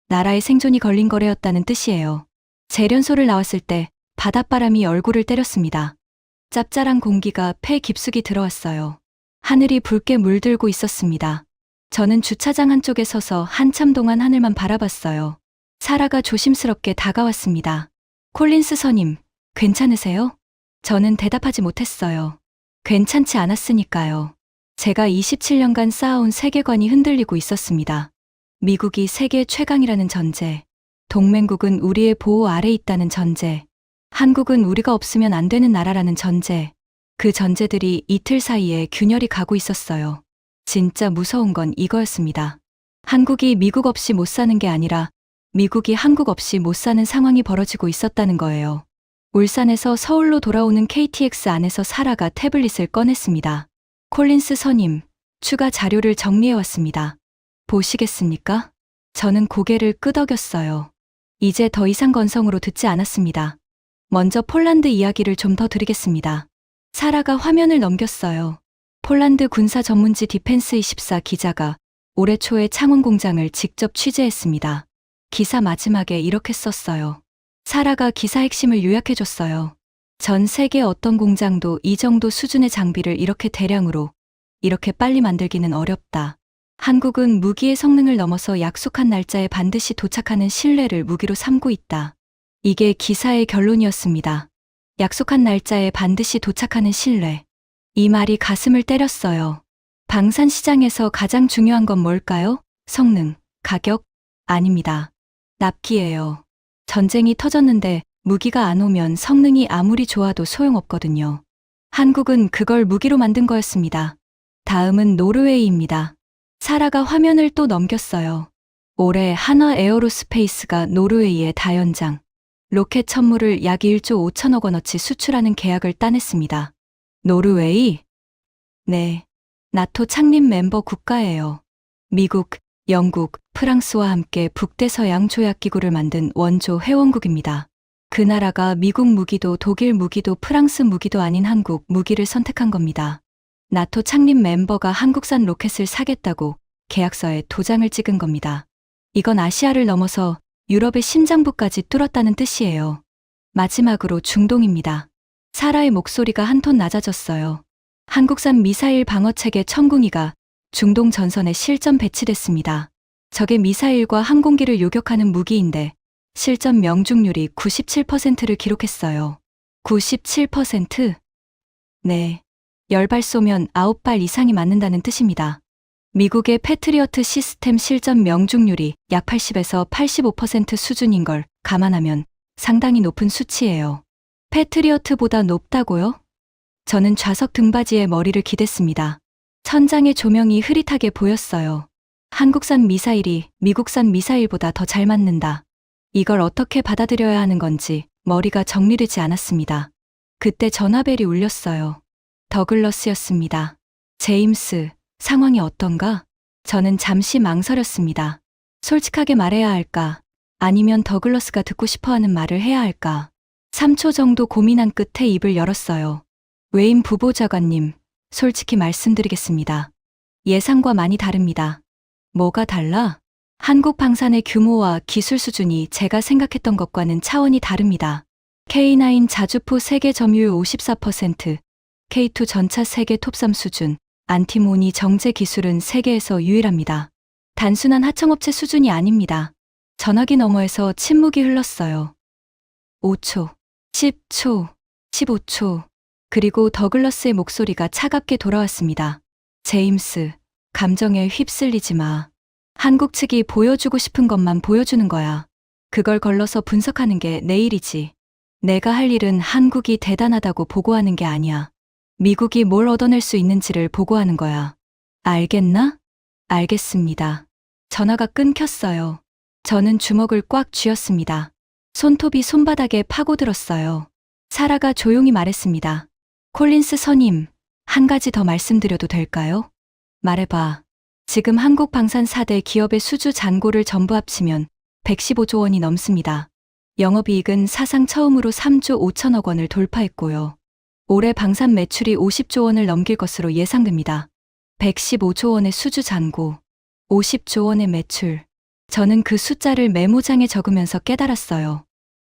A: 나라의 생존이 걸린 거래였다는 뜻이에요. 재련소를 나왔을 때 바닷바람이 얼굴을 때렸습니다. 짭짤한 공기가 폐 깊숙이 들어왔어요. 하늘이 붉게 물들고 있었습니다. 저는 주차장 한쪽에 서서 한참 동안 하늘만 바라봤어요. 사라가 조심스럽게 다가왔습니다. 콜린스 선임, 괜찮으세요? 저는 대답하지 못했어요. 괜찮지 않았으니까요. 제가 27년간 쌓아온 세계관이 흔들리고 있었습니다. 미국이 세계 최강이라는 전제, 동맹국은 우리의 보호 아래 있다는 전제, 한국은 우리가 없으면 안 되는 나라라는 전제, 그 전제들이 이틀 사이에 균열이 가고 있었어요. 진짜 무서운 건 이거였습니다. 한국이 미국 없이 못 사는 게 아니라 미국이 한국 없이 못 사는 상황이 벌어지고 있었다는 거예요. 울산에서 서울로 돌아오는 KTX 안에서 사라가 태블릿을 꺼냈습니다. 콜린스 선임, 추가 자료를 정리해왔습니다. 보시겠습니까? 저는 고개를 끄덕였어요. 이제 더 이상 건성으로 듣지 않았습니다. 먼저 폴란드 이야기를 좀 더 드리겠습니다. 사라가 화면을 넘겼어요. 폴란드 군사 전문지 디펜스24 기자가 올해 초에 창원 공장을 직접 취재했습니다. 기사 마지막에 이렇게 썼어요. 사라가 기사 핵심을 요약해줬어요. 전 세계 어떤 공장도 이 정도 수준의 장비를 이렇게 대량으로, 이렇게 빨리 만들기는 어렵다. 한국은 무기의 성능을 넘어서 약속한 날짜에 반드시 도착하는 신뢰를 무기로 삼고 있다. 이게 기사의 결론이었습니다. 약속한 날짜에 반드시 도착하는 신뢰. 이 말이 가슴을 때렸어요. 방산 시장에서 가장 중요한 건 뭘까요? 성능, 가격? 아닙니다. 납기예요. 전쟁이 터졌는데 무기가 안 오면 성능이 아무리 좋아도 소용없거든요. 한국은 그걸 무기로 만든 거였습니다. 다음은 노르웨이입니다. 사라가 화면을 또 넘겼어요. 올해 한화 에어로스페이스가 노르웨이의 다연장, 로켓 천물을 약 1조 5천억 원어치 수출하는 계약을 따냈습니다. 노르웨이? 네. 나토 창립 멤버 국가예요. 미국, 영국, 프랑스와 함께 북대서양 조약기구를 만든 원조 회원국입니다. 그 나라가 미국 무기도 독일 무기도 프랑스 무기도 아닌 한국 무기를 선택한 겁니다. 나토 창립 멤버가 한국산 로켓을 사겠다고 계약서에 도장을 찍은 겁니다. 이건 아시아를 넘어서 유럽의 심장부까지 뚫었다는 뜻이에요. 마지막으로 중동입니다. 사라의 목소리가 한 톤 낮아졌어요. 한국산 미사일 방어체계 천궁이가 중동 전선에 실전 배치됐습니다. 적의 미사일과 항공기를 요격하는 무기인데 실전 명중률이 97%를 기록했어요. 97%? 네. 10발 쏘면 9발 이상이 맞는다는 뜻입니다. 미국의 패트리어트 시스템 실전 명중률이 약 80에서 85% 수준인 걸 감안하면 상당히 높은 수치예요. 패트리어트보다 높다고요? 저는 좌석 등받이에 머리를 기댔습니다. 천장의 조명이 흐릿하게 보였어요. 한국산 미사일이 미국산 미사일보다 더 잘 맞는다. 이걸 어떻게 받아들여야 하는 건지 머리가 정리되지 않았습니다. 그때 전화벨이 울렸어요. 더글러스였습니다. 제임스, 상황이 어떤가? 저는 잠시 망설였습니다. 솔직하게 말해야 할까? 아니면 더글러스가 듣고 싶어하는 말을 해야 할까? 3초 정도 고민한 끝에 입을 열었어요. 웨인 부보좌관님, 솔직히 말씀드리겠습니다. 예상과 많이 다릅니다. 뭐가 달라? 한국 방산의 규모와 기술 수준이 제가 생각했던 것과는 차원이 다릅니다. K9 자주포 세계 점유율 54%, K2 전차 세계 톱3 수준, 안티모니 정제 기술은 세계에서 유일합니다. 단순한 하청업체 수준이 아닙니다. 전화기 너머에서 침묵이 흘렀어요. 5초, 10초, 15초, 그리고 더글러스의 목소리가 차갑게 돌아왔습니다. 제임스, 감정에 휩쓸리지 마. 한국 측이 보여주고 싶은 것만 보여주는 거야. 그걸 걸러서 분석하는 게 내 일이지. 내가 할 일은 한국이 대단하다고 보고하는 게 아니야. 미국이 뭘 얻어낼 수 있는지를 보고하는 거야. 알겠나? 알겠습니다. 전화가 끊겼어요. 저는 주먹을 꽉 쥐었습니다. 손톱이 손바닥에 파고들었어요. 사라가 조용히 말했습니다. 콜린스 선임, 한 가지 더 말씀드려도 될까요? 말해봐. 지금 한국 방산 4대 기업의 수주 잔고를 전부 합치면 115조 원이 넘습니다. 영업이익은 사상 처음으로 3조 5천억 원을 돌파했고요. 올해 방산 매출이 50조 원을 넘길 것으로 예상됩니다. 115조 원의 수주 잔고, 50조 원의 매출. 저는 그 숫자를 메모장에 적으면서 깨달았어요.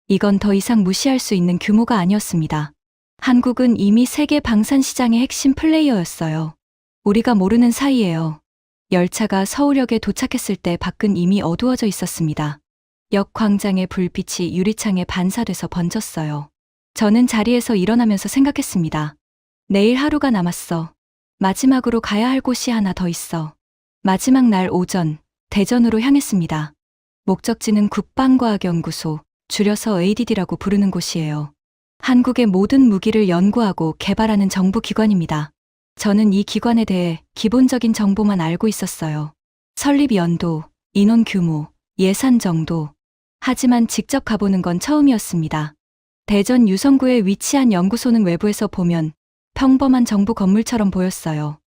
A: 이건 더 이상 무시할 수 있는 규모가 아니었습니다. 한국은 이미 세계 방산 시장의 핵심 플레이어였어요. 우리가 모르는 사이에요. 열차가 서울역에 도착했을 때 밖은 이미 어두워져 있었습니다. 역 광장의 불빛이 유리창에 반사돼서 번졌어요. 저는 자리에서 일어나면서 생각했습니다. 내일 하루가 남았어. 마지막으로 가야 할 곳이 하나 더 있어. 마지막 날 오전, 대전으로 향했습니다. 목적지는 국방과학연구소, 줄여서 ADD라고 부르는 곳이에요. 한국의 모든 무기를 연구하고 개발하는 정부기관입니다. 저는 이 기관에 대해 기본적인 정보만 알고 있었어요. 설립 연도, 인원 규모, 예산 정도. 하지만 직접 가보는 건 처음이었습니다. 대전 유성구에 위치한 연구소는 외부에서 보면 평범한 정부 건물처럼 보였어요.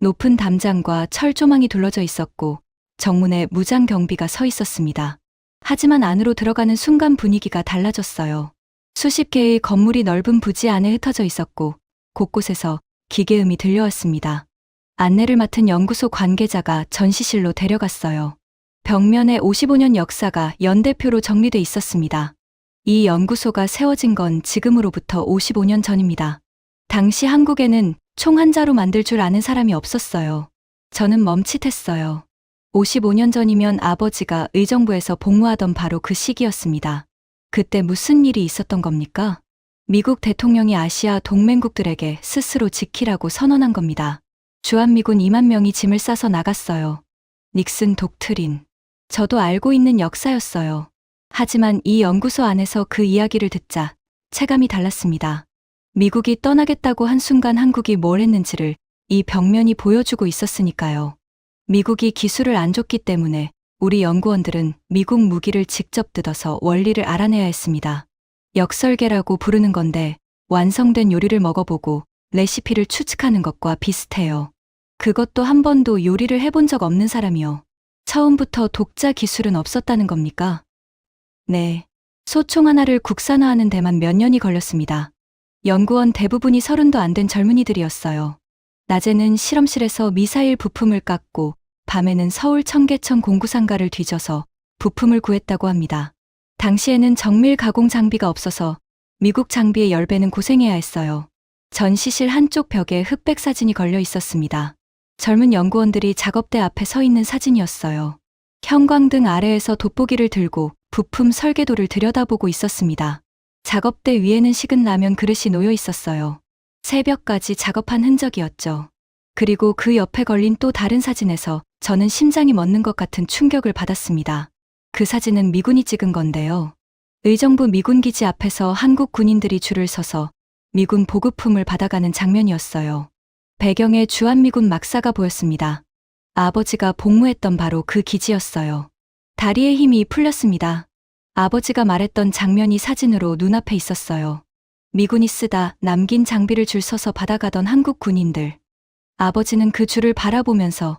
A: 높은 담장과 철조망이 둘러져 있었고 정문에 무장 경비가 서 있었습니다. 하지만 안으로 들어가는 순간 분위기가 달라졌어요. 수십 개의 건물이 넓은 부지 안에 흩어져 있었고 곳곳에서 기계음이 들려왔습니다. 안내를 맡은 연구소 관계자가 전시실로 데려갔어요. 벽면에 55년 역사가 연대표로 정리돼 있었습니다. 이 연구소가 세워진 건 지금으로부터 55년 전입니다. 당시 한국에는 총 한 자로 만들 줄 아는 사람이 없었어요. 저는 멈칫했어요. 55년 전이면 아버지가 의정부에서 복무하던 바로 그 시기였습니다. 그때 무슨 일이 있었던 겁니까? 미국 대통령이 아시아 동맹국들에게 스스로 지키라고 선언한 겁니다. 주한미군 2만 명이 짐을 싸서 나갔어요. 닉슨 독트린. 저도 알고 있는 역사였어요. 하지만 이 연구소 안에서 그 이야기를 듣자 체감이 달랐습니다. 미국이 떠나겠다고 한 순간 한국이 뭘 했는지를 이 벽면이 보여주고 있었으니까요. 미국이 기술을 안 줬기 때문에 우리 연구원들은 미국 무기를 직접 뜯어서 원리를 알아내야 했습니다. 역설계라고 부르는 건데 완성된 요리를 먹어보고 레시피를 추측하는 것과 비슷해요. 그것도 한 번도 요리를 해본 적 없는 사람이요. 처음부터 독자 기술은 없었다는 겁니까? 네. 소총 하나를 국산화하는 데만 몇 년이 걸렸습니다. 연구원 대부분이 30도 안 된 젊은이들이었어요. 낮에는 실험실에서 미사일 부품을 깎고 밤에는 서울 청계천 공구상가를 뒤져서 부품을 구했다고 합니다. 당시에는 정밀 가공 장비가 없어서 미국 장비의 10배는 고생해야 했어요. 전시실 한쪽 벽에 흑백 사진이 걸려 있었습니다. 젊은 연구원들이 작업대 앞에 서 있는 사진이었어요. 형광등 아래에서 돋보기를 들고 부품 설계도를 들여다보고 있었습니다. 작업대 위에는 식은 라면 그릇이 놓여 있었어요. 새벽까지 작업한 흔적이었죠. 그리고 그 옆에 걸린 또 다른 사진에서 저는 심장이 멎는 것 같은 충격을 받았습니다. 그 사진은 미군이 찍은 건데요. 의정부 미군 기지 앞에서 한국 군인들이 줄을 서서 미군 보급품을 받아가는 장면이었어요. 배경에 주한미군 막사가 보였습니다. 아버지가 복무했던 바로 그 기지였어요. 다리에 힘이 풀렸습니다. 아버지가 말했던 장면이 사진으로 눈앞에 있었어요. 미군이 쓰다 남긴 장비를 줄 서서 받아가던 한국 군인들. 아버지는 그 줄을 바라보면서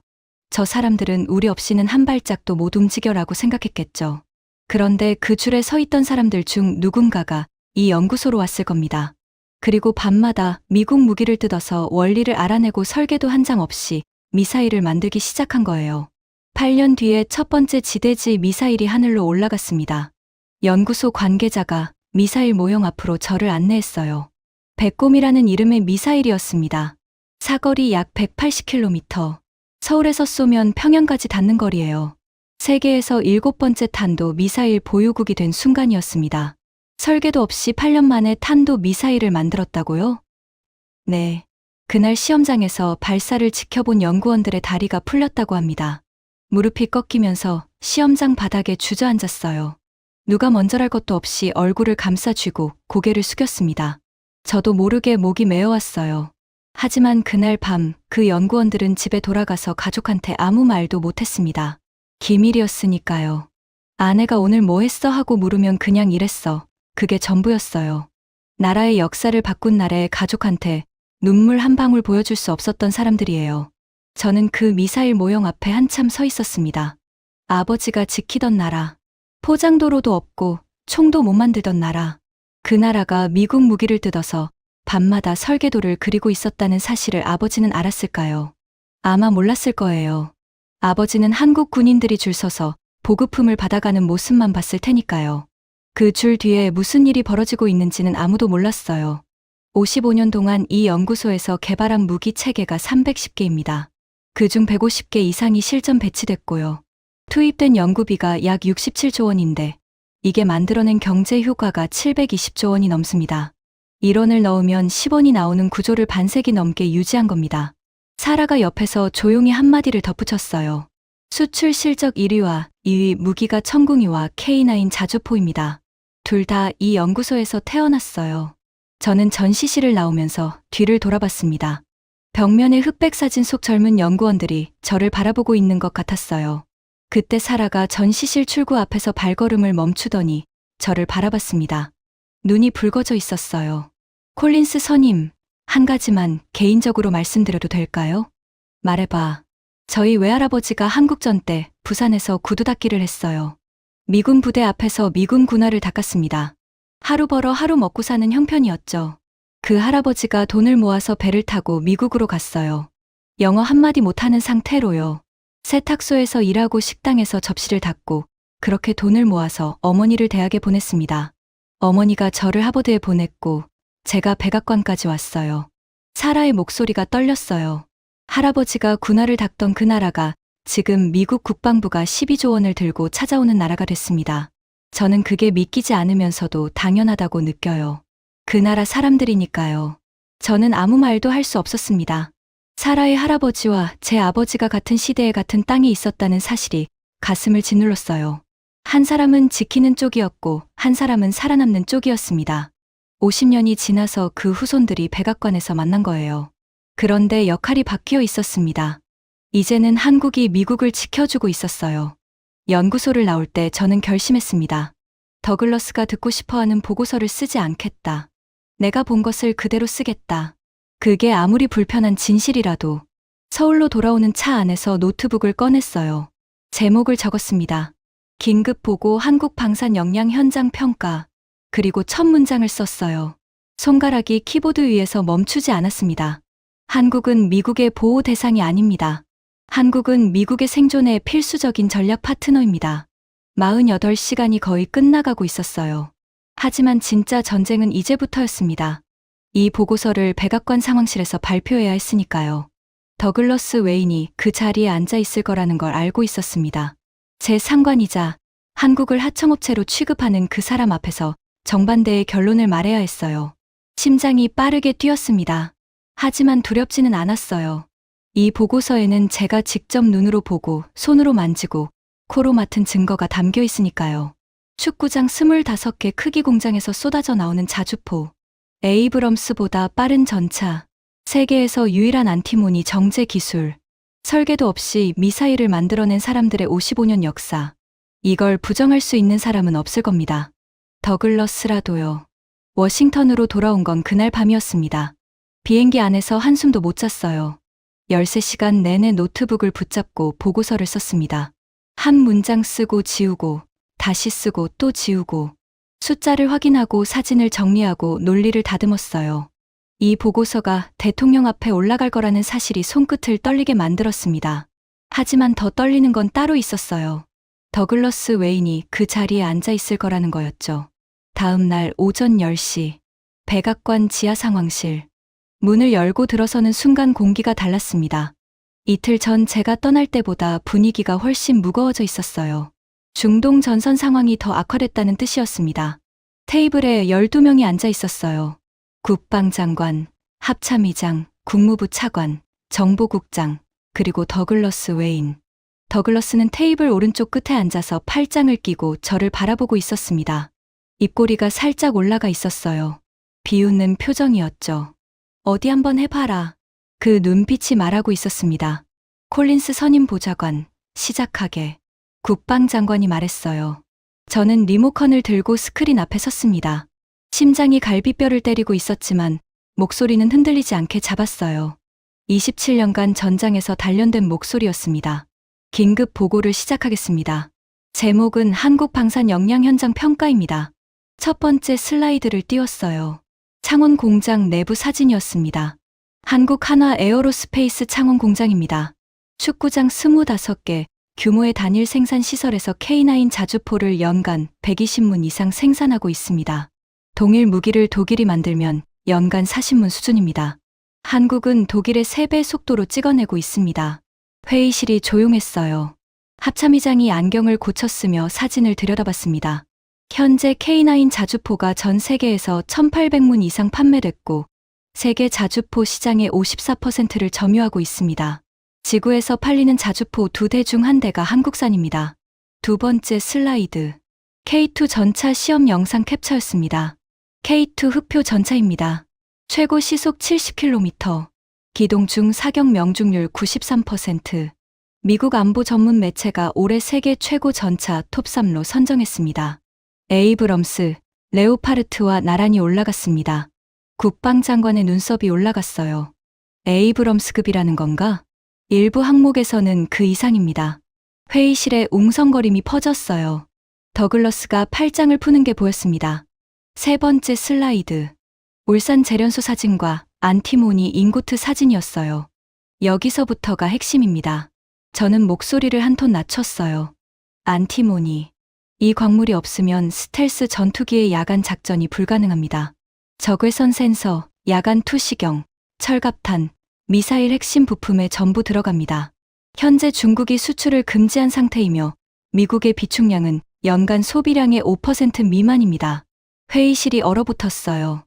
A: 저 사람들은 우리 없이는 한 발짝도 못 움직여라고 생각했겠죠. 그런데 그 줄에 서 있던 사람들 중 누군가가 이 연구소로 왔을 겁니다. 그리고 밤마다 미국 무기를 뜯어서 원리를 알아내고 설계도 한 장 없이 미사일을 만들기 시작한 거예요. 8년 뒤에 첫 번째 지대지 미사일이 하늘로 올라갔습니다. 연구소 관계자가 미사일 모형 앞으로 저를 안내했어요. 백곰이라는 이름의 미사일이었습니다. 사거리 약 180km. 서울에서 쏘면 평양까지 닿는 거리예요. 세계에서 7번째 탄도 미사일 보유국이 된 순간이었습니다. 설계도 없이 8년 만에 탄도 미사일을 만들었다고요? 네. 그날 시험장에서 발사를 지켜본 연구원들의 다리가 풀렸다고 합니다. 무릎이 꺾이면서 시험장 바닥에 주저앉았어요. 누가 먼저랄 것도 없이 얼굴을 감싸 쥐고 고개를 숙였습니다. 저도 모르게 목이 메어왔어요. 하지만 그날 밤 그 연구원들은 집에 돌아가서 가족한테 아무 말도 못했습니다. 기밀이었으니까요. 아내가 오늘 뭐 했어 하고 물으면 그냥 이랬어. 그게 전부였어요. 나라의 역사를 바꾼 날에 가족한테 눈물 한 방울 보여줄 수 없었던 사람들이에요. 저는 그 미사일 모형 앞에 한참 서 있었습니다. 아버지가 지키던 나라. 포장도로도 없고 총도 못 만들던 나라. 그 나라가 미국 무기를 뜯어서 밤마다 설계도를 그리고 있었다는 사실을 아버지는 알았을까요? 아마 몰랐을 거예요. 아버지는 한국 군인들이 줄 서서 보급품을 받아가는 모습만 봤을 테니까요. 그 줄 뒤에 무슨 일이 벌어지고 있는지는 아무도 몰랐어요. 55년 동안 이 연구소에서 개발한 무기 체계가 310개입니다. 그중 150개 이상이 실전 배치됐고요. 투입된 연구비가 약 67조 원인데 이게 만들어낸 경제 효과가 720조 원이 넘습니다. 1원을 넣으면 10원이 나오는 구조를 반세기 넘게 유지한 겁니다. 사라가 옆에서 조용히 한마디를 덧붙였어요. 수출 실적 1위와 2위 무기가 청궁이와 K9 자주포입니다. 둘 다 이 연구소에서 태어났어요. 저는 전시실을 나오면서 뒤를 돌아봤습니다. 벽면의 흑백 사진 속 젊은 연구원들이 저를 바라보고 있는 것 같았어요. 그때 사라가 전시실 출구 앞에서 발걸음을 멈추더니 저를 바라봤습니다. 눈이 붉어져 있었어요. 콜린스 선임, 한 가지만 개인적으로 말씀드려도 될까요? 말해봐. 저희 외할아버지가 한국전 때 부산에서 구두 닦기를 했어요. 미군 부대 앞에서 미군 군화를 닦았습니다. 하루 벌어 하루 먹고 사는 형편이었죠. 그 할아버지가 돈을 모아서 배를 타고 미국으로 갔어요. 영어 한마디 못하는 상태로요. 세탁소에서 일하고 식당에서 접시를 닦고 그렇게 돈을 모아서 어머니를 대학에 보냈습니다. 어머니가 저를 하버드에 보냈고 제가 백악관까지 왔어요. 사라의 목소리가 떨렸어요. 할아버지가 군화를 닦던 그 나라가 지금 미국 국방부가 12조 원을 들고 찾아오는 나라가 됐습니다. 저는 그게 믿기지 않으면서도 당연하다고 느껴요. 그 나라 사람들이니까요. 저는 아무 말도 할 수 없었습니다. 사라의 할아버지와 제 아버지가 같은 시대에 같은 땅에 있었다는 사실이 가슴을 짓눌렀어요. 한 사람은 지키는 쪽이었고 한 사람은 살아남는 쪽이었습니다. 50년이 지나서 그 후손들이 백악관에서 만난 거예요. 그런데 역할이 바뀌어 있었습니다. 이제는 한국이 미국을 지켜주고 있었어요. 연구소를 나올 때 저는 결심했습니다. 더글러스가 듣고 싶어하는 보고서를 쓰지 않겠다. 내가 본 것을 그대로 쓰겠다. 그게 아무리 불편한 진실이라도. 서울로 돌아오는 차 안에서 노트북을 꺼냈어요. 제목을 적었습니다. 긴급 보고 한국 방산 역량 현장 평가. 그리고 첫 문장을 썼어요. 손가락이 키보드 위에서 멈추지 않았습니다. 한국은 미국의 보호 대상이 아닙니다. 한국은 미국의 생존에 필수적인 전략 파트너입니다. 48시간이 거의 끝나가고 있었어요. 하지만 진짜 전쟁은 이제부터였습니다. 이 보고서를 백악관 상황실에서 발표해야 했으니까요. 더글러스 웨인이 그 자리에 앉아 있을 거라는 걸 알고 있었습니다. 제 상관이자 한국을 하청업체로 취급하는 그 사람 앞에서 정반대의 결론을 말해야 했어요. 심장이 빠르게 뛰었습니다. 하지만 두렵지는 않았어요. 이 보고서에는 제가 직접 눈으로 보고 손으로 만지고 코로 맡은 증거가 담겨 있으니까요. 축구장 25개 크기 공장에서 쏟아져 나오는 자주포, 에이브럼스보다 빠른 전차, 세계에서 유일한 안티모니 정제 기술, 설계도 없이 미사일을 만들어낸 사람들의 55년 역사. 이걸 부정할 수 있는 사람은 없을 겁니다. 더글러스라도요. 워싱턴으로 돌아온 건 그날 밤이었습니다. 비행기 안에서 한숨도 못 잤어요. 13시간 내내 노트북을 붙잡고 보고서를 썼습니다. 한 문장 쓰고 지우고 다시 쓰고 또 지우고 숫자를 확인하고 사진을 정리하고 논리를 다듬었어요. 이 보고서가 대통령 앞에 올라갈 거라는 사실이 손끝을 떨리게 만들었습니다. 하지만 더 떨리는 건 따로 있었어요. 더글러스 웨인이 그 자리에 앉아 있을 거라는 거였죠. 다음 날 오전 10시, 백악관 지하 상황실. 문을 열고 들어서는 순간 공기가 달랐습니다. 이틀 전 제가 떠날 때보다 분위기가 훨씬 무거워져 있었어요. 중동 전선 상황이 더 악화됐다는 뜻이었습니다. 테이블에 12명이 앉아 있었어요. 국방장관, 합참의장, 국무부 차관, 정보국장, 그리고 더글러스 웨인. 더글러스는 테이블 오른쪽 끝에 앉아서 팔짱을 끼고 저를 바라보고 있었습니다. 입꼬리가 살짝 올라가 있었어요. 비웃는 표정이었죠. 어디 한번 해봐라. 그 눈빛이 말하고 있었습니다. 콜린스 선임 보좌관, 시작하게. 국방장관이 말했어요. 저는 리모컨을 들고 스크린 앞에 섰습니다. 심장이 갈비뼈를 때리고 있었지만 목소리는 흔들리지 않게 잡았어요. 27년간 전장에서 단련된 목소리였습니다. 긴급 보고를 시작하겠습니다. 제목은 한국 방산 역량 현장 평가입니다. 첫 번째 슬라이드를 띄웠어요. 창원 공장 내부 사진이었습니다. 한국 한화 에어로스페이스 창원 공장입니다. 축구장 25개, 규모의 단일 생산 시설에서 K9 자주포를 연간 120문 이상 생산하고 있습니다. 동일 무기를 독일이 만들면 연간 40문 수준입니다. 한국은 독일의 3배 속도로 찍어내고 있습니다. 회의실이 조용했어요. 합참의장이 안경을 고쳤으며 사진을 들여다봤습니다. 현재 K9 자주포가 전 세계에서 1800문 이상 판매됐고 세계 자주포 시장의 54%를 점유하고 있습니다. 지구에서 팔리는 자주포 2대 중 1대가 한국산입니다. 두 번째 슬라이드. K2 전차 시험 영상 캡처였습니다. K2 흡표 전차입니다. 최고 시속 70km. 기동 중 사격 명중률 93%. 미국 안보 전문 매체가 올해 세계 최고 전차 톱3로 선정했습니다. 에이브럼스, 레오파르트와 나란히 올라갔습니다. 국방장관의 눈썹이 올라갔어요. 에이브럼스급이라는 건가? 일부 항목에서는 그 이상입니다. 회의실에 웅성거림이 퍼졌어요. 더글러스가 팔짱을 푸는 게 보였습니다. 세 번째 슬라이드. 울산 재련소 사진과 안티모니 잉고트 사진이었어요. 여기서부터가 핵심입니다. 저는 목소리를 한 톤 낮췄어요. 안티모니. 이 광물이 없으면 스텔스 전투기의 야간 작전이 불가능합니다. 적외선 센서, 야간 투시경, 철갑탄, 미사일 핵심 부품에 전부 들어갑니다. 현재 중국이 수출을 금지한 상태이며 미국의 비축량은 연간 소비량의 5% 미만입니다. 회의실이 얼어붙었어요.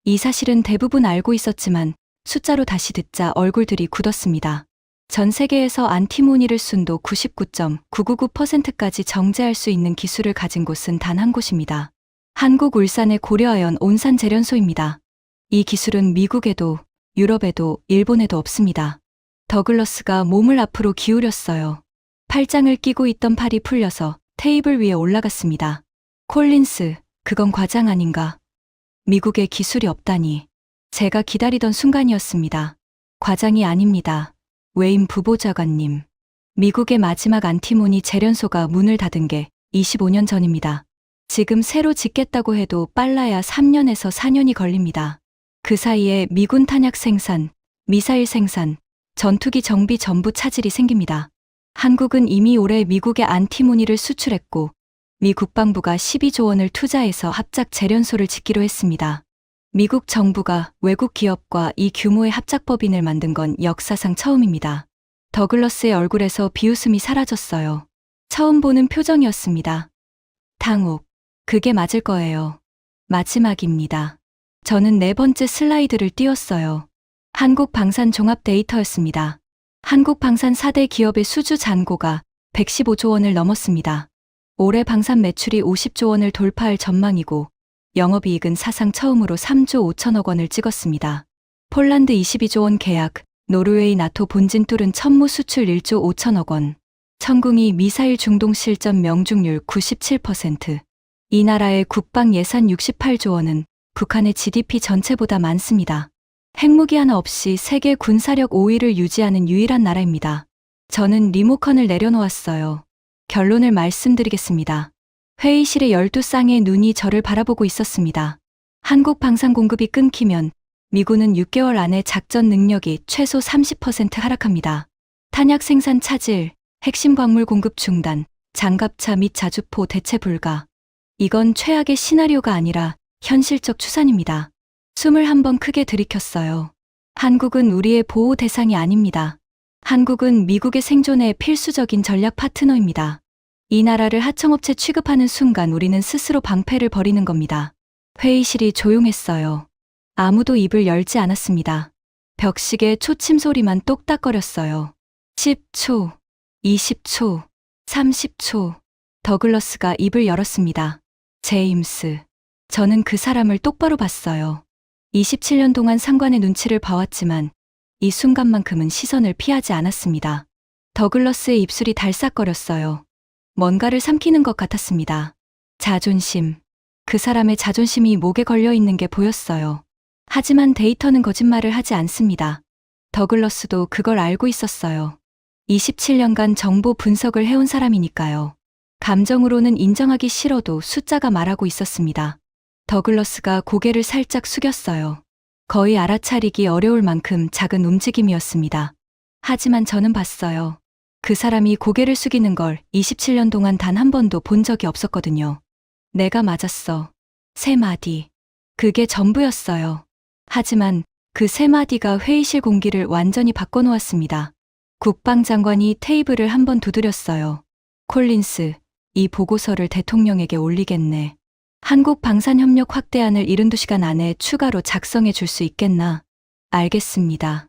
A: 이 사실은 대부분 알고 있었지만 숫자로 다시 듣자 얼굴들이 굳었습니다. 전 세계에서 안티모니를 순도 99.999%까지 정제할 수 있는 기술을 가진 곳은 단 한 곳입니다. 한국 울산의 고려아연 온산 재련소입니다. 이 기술은 미국에도 유럽에도 일본에도 없습니다. 더글러스가 몸을 앞으로 기울였어요. 팔짱을 끼고 있던 팔이 풀려서 테이블 위에 올라갔습니다. 콜린스, 그건 과장 아닌가? 미국에 기술이 없다니. 제가 기다리던 순간이었습니다. 과장이 아닙니다. 웨인 부보좌관님. 미국의 마지막 안티모니 재련소가 문을 닫은 게 25년 전입니다. 지금 새로 짓겠다고 해도 빨라야 3년에서 4년이 걸립니다. 그 사이에 미군 탄약 생산, 미사일 생산, 전투기 정비 전부 차질이 생깁니다. 한국은 이미 올해 미국에 안티모니를 수출했고 미 국방부가 12조 원을 투자해서 합작 재련소를 짓기로 했습니다. 미국 정부가 외국 기업과 이 규모의 합작법인을 만든 건 역사상 처음입니다. 더글러스의 얼굴에서 비웃음이 사라졌어요. 처음 보는 표정이었습니다. 당혹. 그게 맞을 거예요. 마지막입니다. 저는 네 번째 슬라이드를 띄웠어요. 한국 방산 종합 데이터였습니다. 한국 방산 4대 기업의 수주 잔고가 115조 원을 넘었습니다. 올해 방산 매출이 50조 원을 돌파할 전망이고 영업이익은 사상 처음으로 3조 5천억 원을 찍었습니다. 폴란드 22조 원 계약, 노르웨이 나토 본진 뚫은 천무 수출 1조 5천억 원, 천궁이 미사일 중동 실전 명중률 97%, 이 나라의 국방 예산 68조 원은 북한의 GDP 전체보다 많습니다. 핵무기 하나 없이 세계 군사력 5위를 유지하는 유일한 나라입니다. 저는 리모컨을 내려놓았어요. 결론을 말씀드리겠습니다. 회의실의 12쌍의 눈이 저를 바라보고 있었습니다. 한국 방산 공급이 끊기면 미군은 6개월 안에 작전 능력이 최소 30% 하락합니다. 탄약 생산 차질, 핵심 광물 공급 중단, 장갑차 및 자주포 대체 불가. 이건 최악의 시나리오가 아니라 현실적 추산입니다. 숨을 한번 크게 들이켰어요. 한국은 우리의 보호 대상이 아닙니다. 한국은 미국의 생존에 필수적인 전략 파트너입니다. 이 나라를 하청업체 취급하는 순간 우리는 스스로 방패를 벌이는 겁니다. 회의실이 조용했어요. 아무도 입을 열지 않았습니다. 벽식의 초침 소리만 똑딱거렸어요. 10초. 20초, 30초. 더글러스가 입을 열었습니다. 제임스. 저는 그 사람을 똑바로 봤어요. 27년 동안 상관의 눈치를 봐왔지만 이 순간만큼은 시선을 피하지 않았습니다. 더글러스의 입술이 달싹거렸어요. 뭔가를 삼키는 것 같았습니다. 자존심. 그 사람의 자존심이 목에 걸려 있는 게 보였어요. 하지만 데이터는 거짓말을 하지 않습니다. 더글러스도 그걸 알고 있었어요. 27년간 정보 분석을 해온 사람이니까요. 감정으로는 인정하기 싫어도 숫자가 말하고 있었습니다. 더글러스가 고개를 살짝 숙였어요. 거의 알아차리기 어려울 만큼 작은 움직임이었습니다. 하지만 저는 봤어요. 그 사람이 고개를 숙이는 걸 27년 동안 단 한 번도 본 적이 없었거든요. 내가 맞았어. 3마디. 그게 전부였어요. 하지만 그 3마디가 회의실 공기를 완전히 바꿔놓았습니다. 국방장관이 테이블을 한번 두드렸어요. 콜린스, 이 보고서를 대통령에게 올리겠네. 한국 방산협력 확대안을 72시간 안에 추가로 작성해 줄 수 있겠나? 알겠습니다.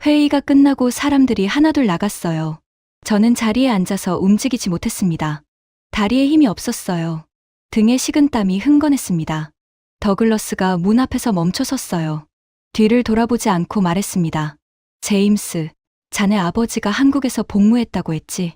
A: 회의가 끝나고 사람들이 하나둘 나갔어요. 저는 자리에 앉아서 움직이지 못했습니다. 다리에 힘이 없었어요. 등에 식은땀이 흥건했습니다. 더글러스가 문 앞에서 멈춰 섰어요. 뒤를 돌아보지 않고 말했습니다. 제임스, 자네 아버지가 한국에서 복무했다고 했지?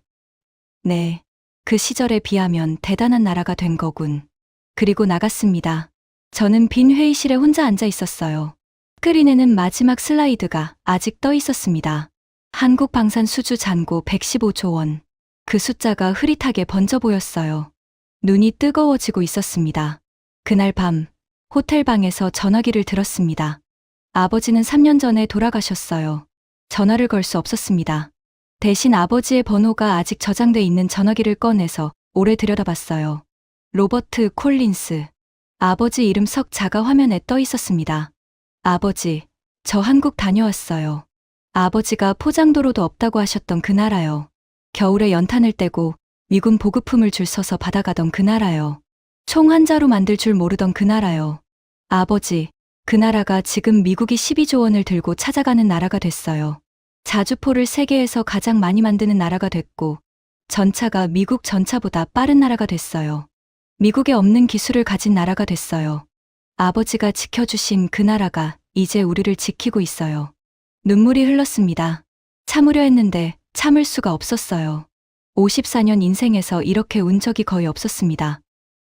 A: 네. 그 시절에 비하면 대단한 나라가 된 거군. 그리고 나갔습니다. 저는 빈 회의실에 혼자 앉아 있었어요. 스크린에는 마지막 슬라이드가 아직 떠 있었습니다. 한국 방산 수주 잔고 115조 원. 그 숫자가 흐릿하게 번져 보였어요. 눈이 뜨거워지고 있었습니다. 그날 밤, 호텔 방에서 전화기를 들었습니다. 아버지는 3년 전에 돌아가셨어요. 전화를 걸 수 없었습니다. 대신 아버지의 번호가 아직 저장돼 있는 전화기를 꺼내서 오래 들여다봤어요. 로버트 콜린스. 아버지 이름 석 자가 화면에 떠 있었습니다. 아버지, 저 한국 다녀왔어요. 아버지가 포장도로도 없다고 하셨던 그 나라요. 겨울에 연탄을 떼고 미군 보급품을 줄 서서 받아가던 그 나라요. 총 한 자루 만들 줄 모르던 그 나라요. 아버지, 그 나라가 지금 미국이 12조 원을 들고 찾아가는 나라가 됐어요. 자주포를 세계에서 가장 많이 만드는 나라가 됐고, 전차가 미국 전차보다 빠른 나라가 됐어요. 미국에 없는 기술을 가진 나라가 됐어요. 아버지가 지켜주신 그 나라가 이제 우리를 지키고 있어요. 눈물이 흘렀습니다. 참으려 했는데 참을 수가 없었어요. 54년 인생에서 이렇게 운 적이 거의 없었습니다.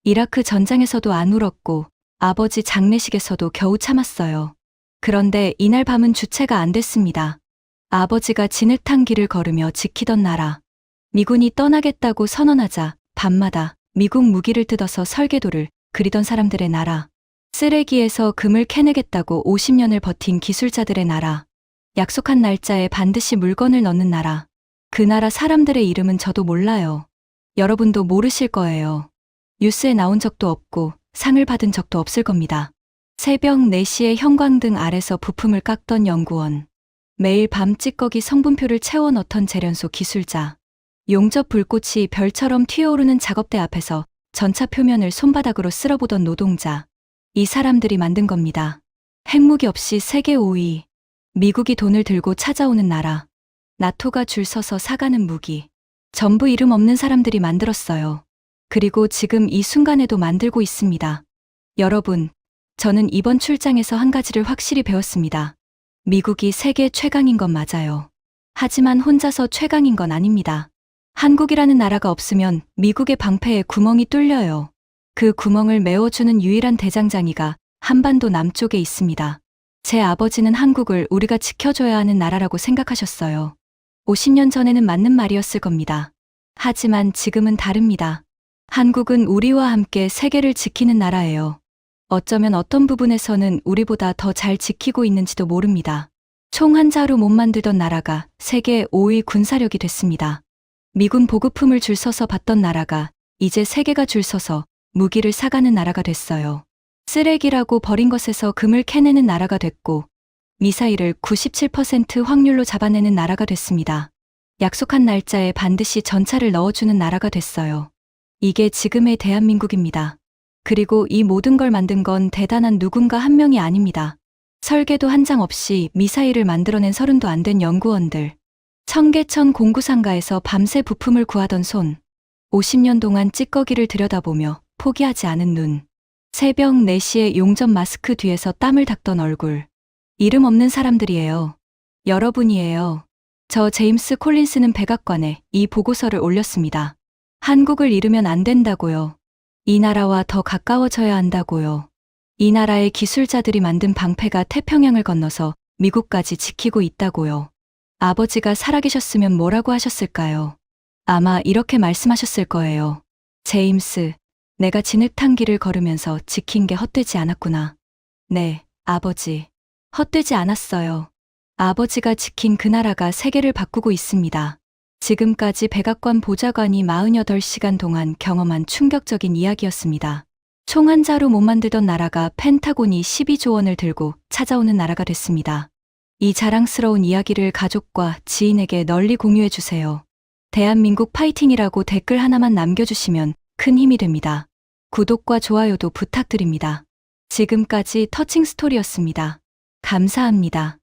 A: 이라크 전장에서도 안 울었고 아버지 장례식에서도 겨우 참았어요. 그런데 이날 밤은 주체가 안 됐습니다. 아버지가 진흙탕 길을 걸으며 지키던 나라. 미군이 떠나겠다고 선언하자 밤마다 미국 무기를 뜯어서 설계도를 그리던 사람들의 나라. 쓰레기에서 금을 캐내겠다고 50년을 버틴 기술자들의 나라. 약속한 날짜에 반드시 물건을 넣는 나라. 그 나라 사람들의 이름은 저도 몰라요. 여러분도 모르실 거예요. 뉴스에 나온 적도 없고 상을 받은 적도 없을 겁니다. 새벽 4시에 형광등 아래서 부품을 깎던 연구원. 매일 밤 찌꺼기 성분표를 채워 넣던 재련소 기술자. 용접 불꽃이 별처럼 튀어오르는 작업대 앞에서 전차 표면을 손바닥으로 쓸어보던 노동자. 이 사람들이 만든 겁니다. 핵무기 없이 세계 5위. 미국이 돈을 들고 찾아오는 나라. 나토가 줄 서서 사가는 무기. 전부 이름 없는 사람들이 만들었어요. 그리고 지금 이 순간에도 만들고 있습니다. 여러분, 저는 이번 출장에서 한 가지를 확실히 배웠습니다. 미국이 세계 최강인 건 맞아요. 하지만 혼자서 최강인 건 아닙니다. 한국이라는 나라가 없으면 미국의 방패에 구멍이 뚫려요. 그 구멍을 메워주는 유일한 대장장이가 한반도 남쪽에 있습니다. 제 아버지는 한국을 우리가 지켜줘야 하는 나라라고 생각하셨어요. 50년 전에는 맞는 말이었을 겁니다. 하지만 지금은 다릅니다. 한국은 우리와 함께 세계를 지키는 나라예요. 어쩌면 어떤 부분에서는 우리보다 더 잘 지키고 있는지도 모릅니다. 총 한 자루 못 만들던 나라가 세계 5위 군사력이 됐습니다. 미군 보급품을 줄 서서 받던 나라가 이제 세계가 줄 서서 무기를 사가는 나라가 됐어요. 쓰레기라고 버린 것에서 금을 캐내는 나라가 됐고 미사일을 97% 확률로 잡아내는 나라가 됐습니다. 약속한 날짜에 반드시 전차를 넣어주는 나라가 됐어요. 이게 지금의 대한민국입니다. 그리고 이 모든 걸 만든 건 대단한 누군가 한 명이 아닙니다. 설계도 한 장 없이 미사일을 만들어낸 30도 안 된 연구원들. 청계천 공구상가에서 밤새 부품을 구하던 손. 50년 동안 찌꺼기를 들여다보며 포기하지 않은 눈. 새벽 4시에 용접 마스크 뒤에서 땀을 닦던 얼굴. 이름 없는 사람들이에요. 여러분이에요. 저 제임스 콜린스는 백악관에 이 보고서를 올렸습니다. 한국을 잃으면 안 된다고요. 이 나라와 더 가까워져야 한다고요. 이 나라의 기술자들이 만든 방패가 태평양을 건너서 미국까지 지키고 있다고요. 아버지가 살아계셨으면 뭐라고 하셨을까요? 아마 이렇게 말씀하셨을 거예요. 제임스, 내가 진흙탕 길을 걸으면서 지킨 게 헛되지 않았구나. 네, 아버지. 헛되지 않았어요. 아버지가 지킨 그 나라가 세계를 바꾸고 있습니다. 지금까지 백악관 보좌관이 48시간 동안 경험한 충격적인 이야기였습니다. 총 한 자루 못 만들던 나라가 펜타곤이 12조 원을 들고 찾아오는 나라가 됐습니다. 이 자랑스러운 이야기를 가족과 지인에게 널리 공유해 주세요. 대한민국 파이팅이라고 댓글 하나만 남겨주시면 큰 힘이 됩니다. 구독과 좋아요도 부탁드립니다. 지금까지 터칭 스토리였습니다. 감사합니다.